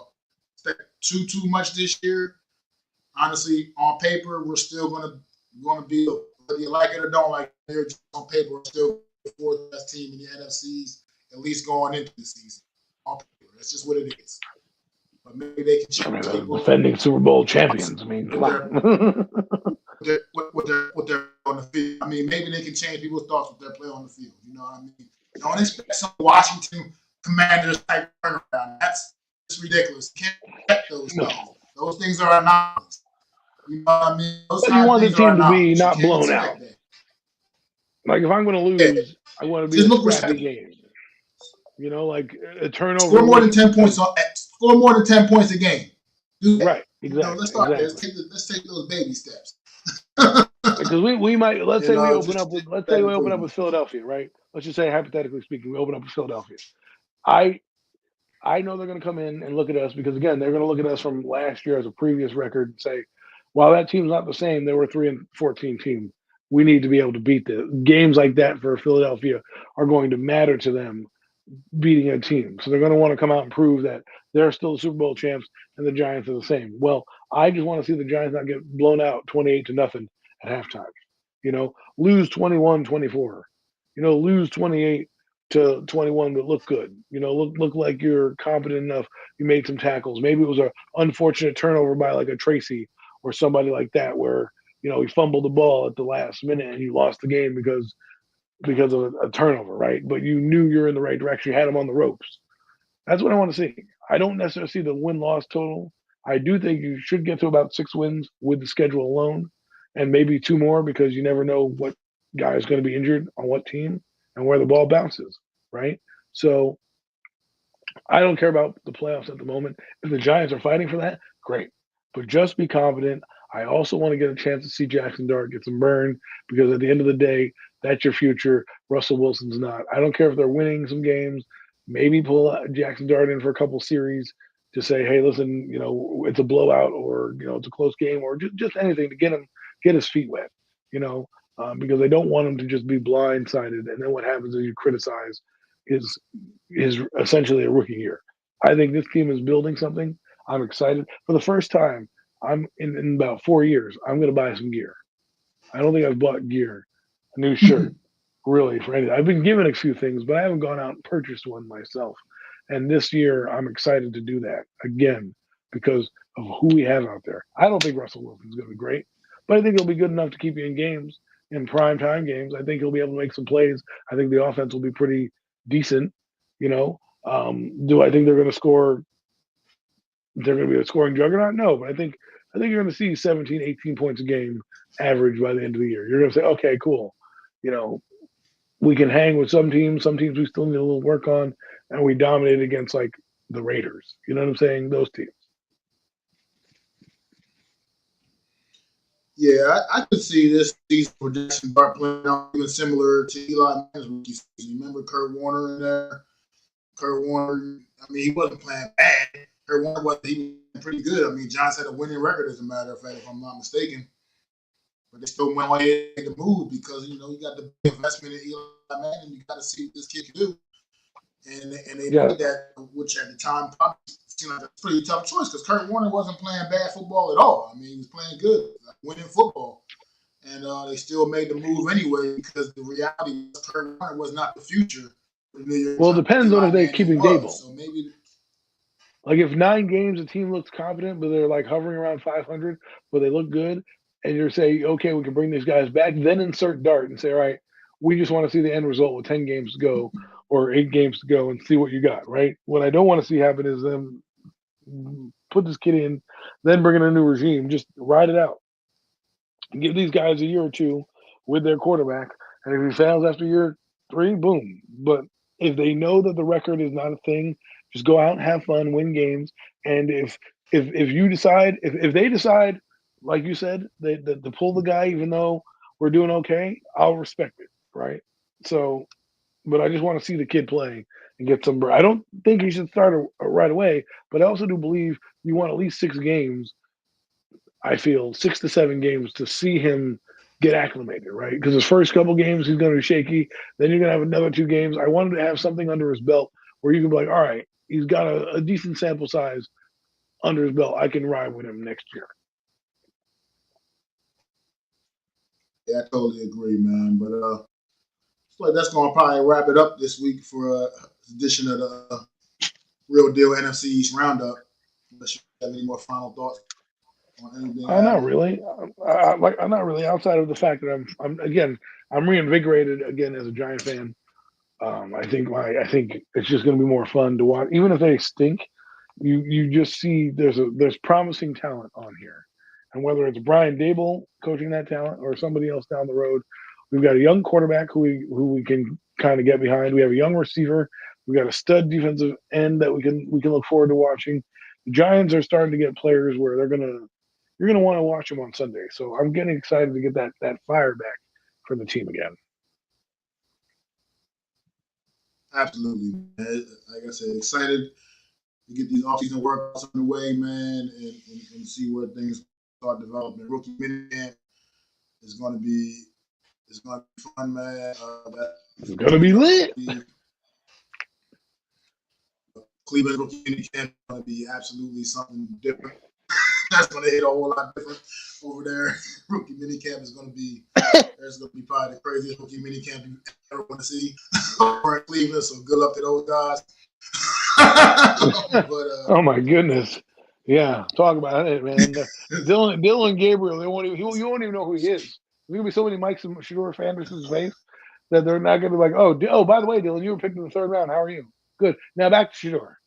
too much this year. Honestly, on paper, we're still going to be, whether you like it or don't like it, on paper, we're still the 4th best team in the NFCs. At least going into the season. That's just what it is. But maybe they can change people. Defending Super Bowl champions. I mean, come on. What they're on the field. I mean, maybe they can change people's thoughts with their play on the field. You know what I mean? Don't expect some Washington Commanders type turnaround. That's ridiculous. You can't expect those things. Those things are anomalies. You know what I mean? Those you want the team to be not blown out. That. Like, if I'm going to lose, I want to be a scrappy game. You know, like a turnover. Score more than 10 points. Score more than 10 points a game. Right. Exactly. You know, let's start there. Let's take those baby steps. Because we might. Let's say we open up with Philadelphia, right? Let's just say, hypothetically speaking, we open up with Philadelphia. I know they're going to come in and look at us because, again, they're going to look at us from last year as a previous record and say, while that team's not the same, they were 3-14 team. We need to be able to beat them. Games like that for Philadelphia are going to matter to them. Beating a team. So they're going to want to come out and prove that they're still the Super Bowl champs and the Giants are the same. Well, I just want to see the Giants not get blown out 28-0 at halftime. You know, lose 21-24. You know, lose 28-21, but look good. You know, look like you're competent enough. You made some tackles. Maybe it was an unfortunate turnover by like a Tracy or somebody like that where, you know, he fumbled the ball at the last minute and you lost the game because because of a turnover, right? But you knew you're in the right direction. You had them on the ropes. That's what I want to see. I don't necessarily see the win-loss total. I do think you should get to about 6 wins with the schedule alone, and maybe 2 more because you never know what guy is going to be injured on what team and where the ball bounces, right? So I don't care about the playoffs at the moment. If the Giants are fighting for that, great. But just be confident. I also want to get a chance to see Jackson Dart get some burn because at the end of the day, that's your future. Russell Wilson's not. I don't care if they're winning some games. Maybe pull Jackson Dart in for a couple series to say, hey, listen, it's a blowout or, it's a close game or just anything to get his feet wet, because they don't want him to just be blindsided. And then what happens is you criticize his essentially a rookie year. I think this team is building something. I'm excited. For the first time, I'm in about 4 years, I'm going to buy some gear. I don't think I've bought gear, a new shirt, really, for anything. I've been given a few things, but I haven't gone out and purchased one myself. And this year, I'm excited to do that again because of who we have out there. I don't think Russell Wilson's going to be great, but I think he'll be good enough to keep you in games, in prime time games. I think he'll be able to make some plays. I think the offense will be pretty decent. Do I think they're going to score? They're going to be a scoring juggernaut? No, but I think you're going to see 17, 18 points a game average by the end of the year. You're going to say, okay, cool. We can hang with some teams. Some teams we still need a little work on, and we dominated against like the Raiders. You know what I'm saying? Those teams. Yeah, I could see this season for Jackson Dart playing out even similar to Eli Manning's rookie season. You remember Kurt Warner in there? Kurt Warner, he wasn't playing bad. Kurt Warner was pretty good. Giants had a winning record, as a matter of fact, if I'm not mistaken. But they still went ahead and made the move because, you got the investment in Eli Manning. You got to see what this kid can do. And they made that, which at the time probably seemed like a pretty tough choice because Kurt Warner wasn't playing bad football at all. He was playing good, winning football. And they still made the move anyway because the reality was Kurt Warner was not the future. Well, it depends on if they're keeping Dable. So maybe, like if 9 games a team looks confident, but they're like hovering around 500, but they look good, and you're saying, okay, we can bring these guys back, then insert Dart and say, all right, we just want to see the end result with 10 games to go or 8 games to go and see what you got, right? What I don't want to see happen is them put this kid in, then bring in a new regime, just ride it out. Give these guys a year or two with their quarterback, and if he fails after year 3, boom. But if they know that the record is not a thing, just go out and have fun, win games. And if you decide, if they decide, like you said, to pull the guy, even though we're doing okay, I'll respect it, right? So, but I just want to see the kid play and get some. I don't think he should start right away, but I also do believe you want at least 6 games. I feel 6 to 7 games to see him get acclimated, right? Because his first couple games, he's going to be shaky. Then you're going to have another 2 games. I wanted to have something under his belt where you can be like, all right, he's got a decent sample size under his belt. I can ride with him next year. Yeah, I totally agree, man. But like that's going to probably wrap it up this week for this edition of the Real Deal NFC East Roundup. Unless you have any more final thoughts. Not really. I'm not really. Outside of the fact that I'm reinvigorated again as a Giant fan. I think it's just going to be more fun to watch. Even if they stink, you just see there's promising talent on here, and whether it's Brian Dable coaching that talent or somebody else down the road, we've got a young quarterback who we can kind of get behind. We have a young receiver. We got a stud defensive end that we can look forward to watching. The Giants are starting to get players where you're going to want to watch them on Sunday. So I'm getting excited to get that fire back for the team again. Absolutely, man. Like I said, excited to get these offseason workouts underway, man, and see where things start developing. Rookie minicamp is going to be fun, man. It's going to be lit. Cleveland rookie minicamp is going to be absolutely something different. That's going to hit a whole lot different over there. Rookie minicamp is going to be probably the craziest rookie minicamp you ever want to see over in Cleveland. So good luck to those guys. Oh my goodness! Yeah, talk about it, man. Dylan Gabriel. You won't even know who he is. There's gonna be so many Mike Shador Fanderson's face. that they're not going to be like, oh, by the way, Dylan, you were picked in the third round. How are you? Good. Now back to Shador.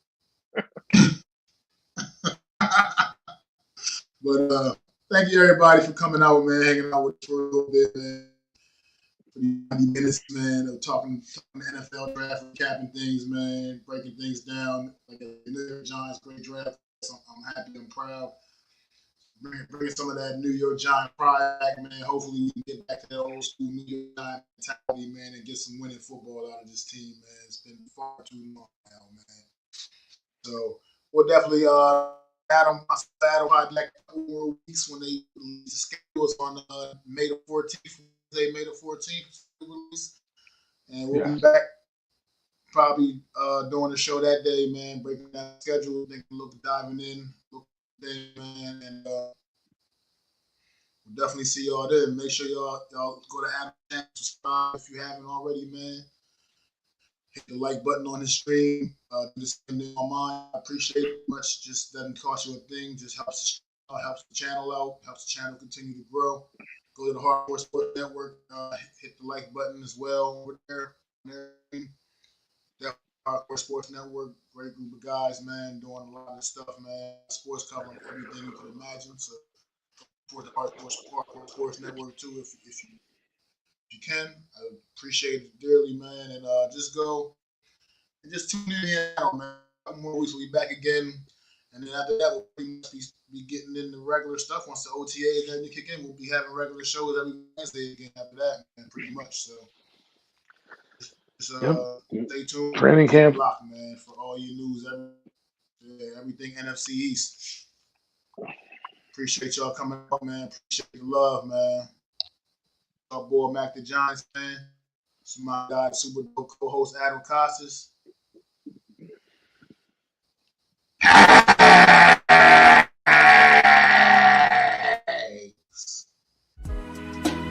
But thank you everybody for coming out, man, hanging out with us for a little bit, man. For the 90 minutes, man, of talking NFL draft, recapping things, man, breaking things down. Like the New York Giants, great draft. So I'm happy and proud. Bringing some of that New York Giant pride back, man. Hopefully we can get back to that old school New York Giant mentality, man, and get some winning football out of this team, man. It's been far too long now, man. So we'll definitely Adam probably like a couple more weeks when they release the schedules on May the 14th. May the 14th release, and we'll be back probably doing the show that day, man. Breaking down the schedule, diving in, man, and we'll definitely see y'all there. Make sure y'all go to Adam channel, subscribe if you haven't already, man. Hit the like button on the stream. Just send it on mine. I appreciate it much. Just doesn't cost you a thing. Just helps the channel out. Helps the channel continue to grow. Go to the Hardcore Sports Network. Hit the like button as well over there. Hardcore Sports Network. Great group of guys, man, doing a lot of stuff, man. Sports covering everything you can imagine. So support the Hardcore Sports Network too, if you can. I appreciate it dearly, man. And just go and just tune in out, man. A couple more weeks, we'll be back again. And then after that, we'll pretty much be getting into regular stuff. Once the OTA and everything kick in, we'll be having regular shows every Wednesday again after that, man, pretty much. So just stay tuned. Training camp. Block, man, for all your news, everything NFC East. Appreciate y'all coming up, man. Appreciate the love, man. Our boy Mac the Giants fan. This is my guy, super dope co-host Adam Costas.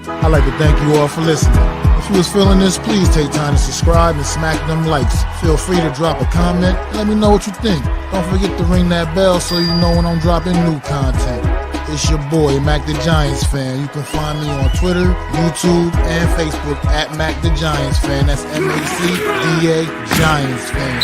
I'd like to thank you all for listening. If you was feeling this, please take time to subscribe and smack them likes. Feel free to drop a comment. Let me know what you think. Don't forget to ring that bell so you know when I'm dropping new content. It's your boy, Mac the Giants fan. You can find me on Twitter, YouTube, and Facebook at Mac the Giants fan. That's MACDA Giants fan.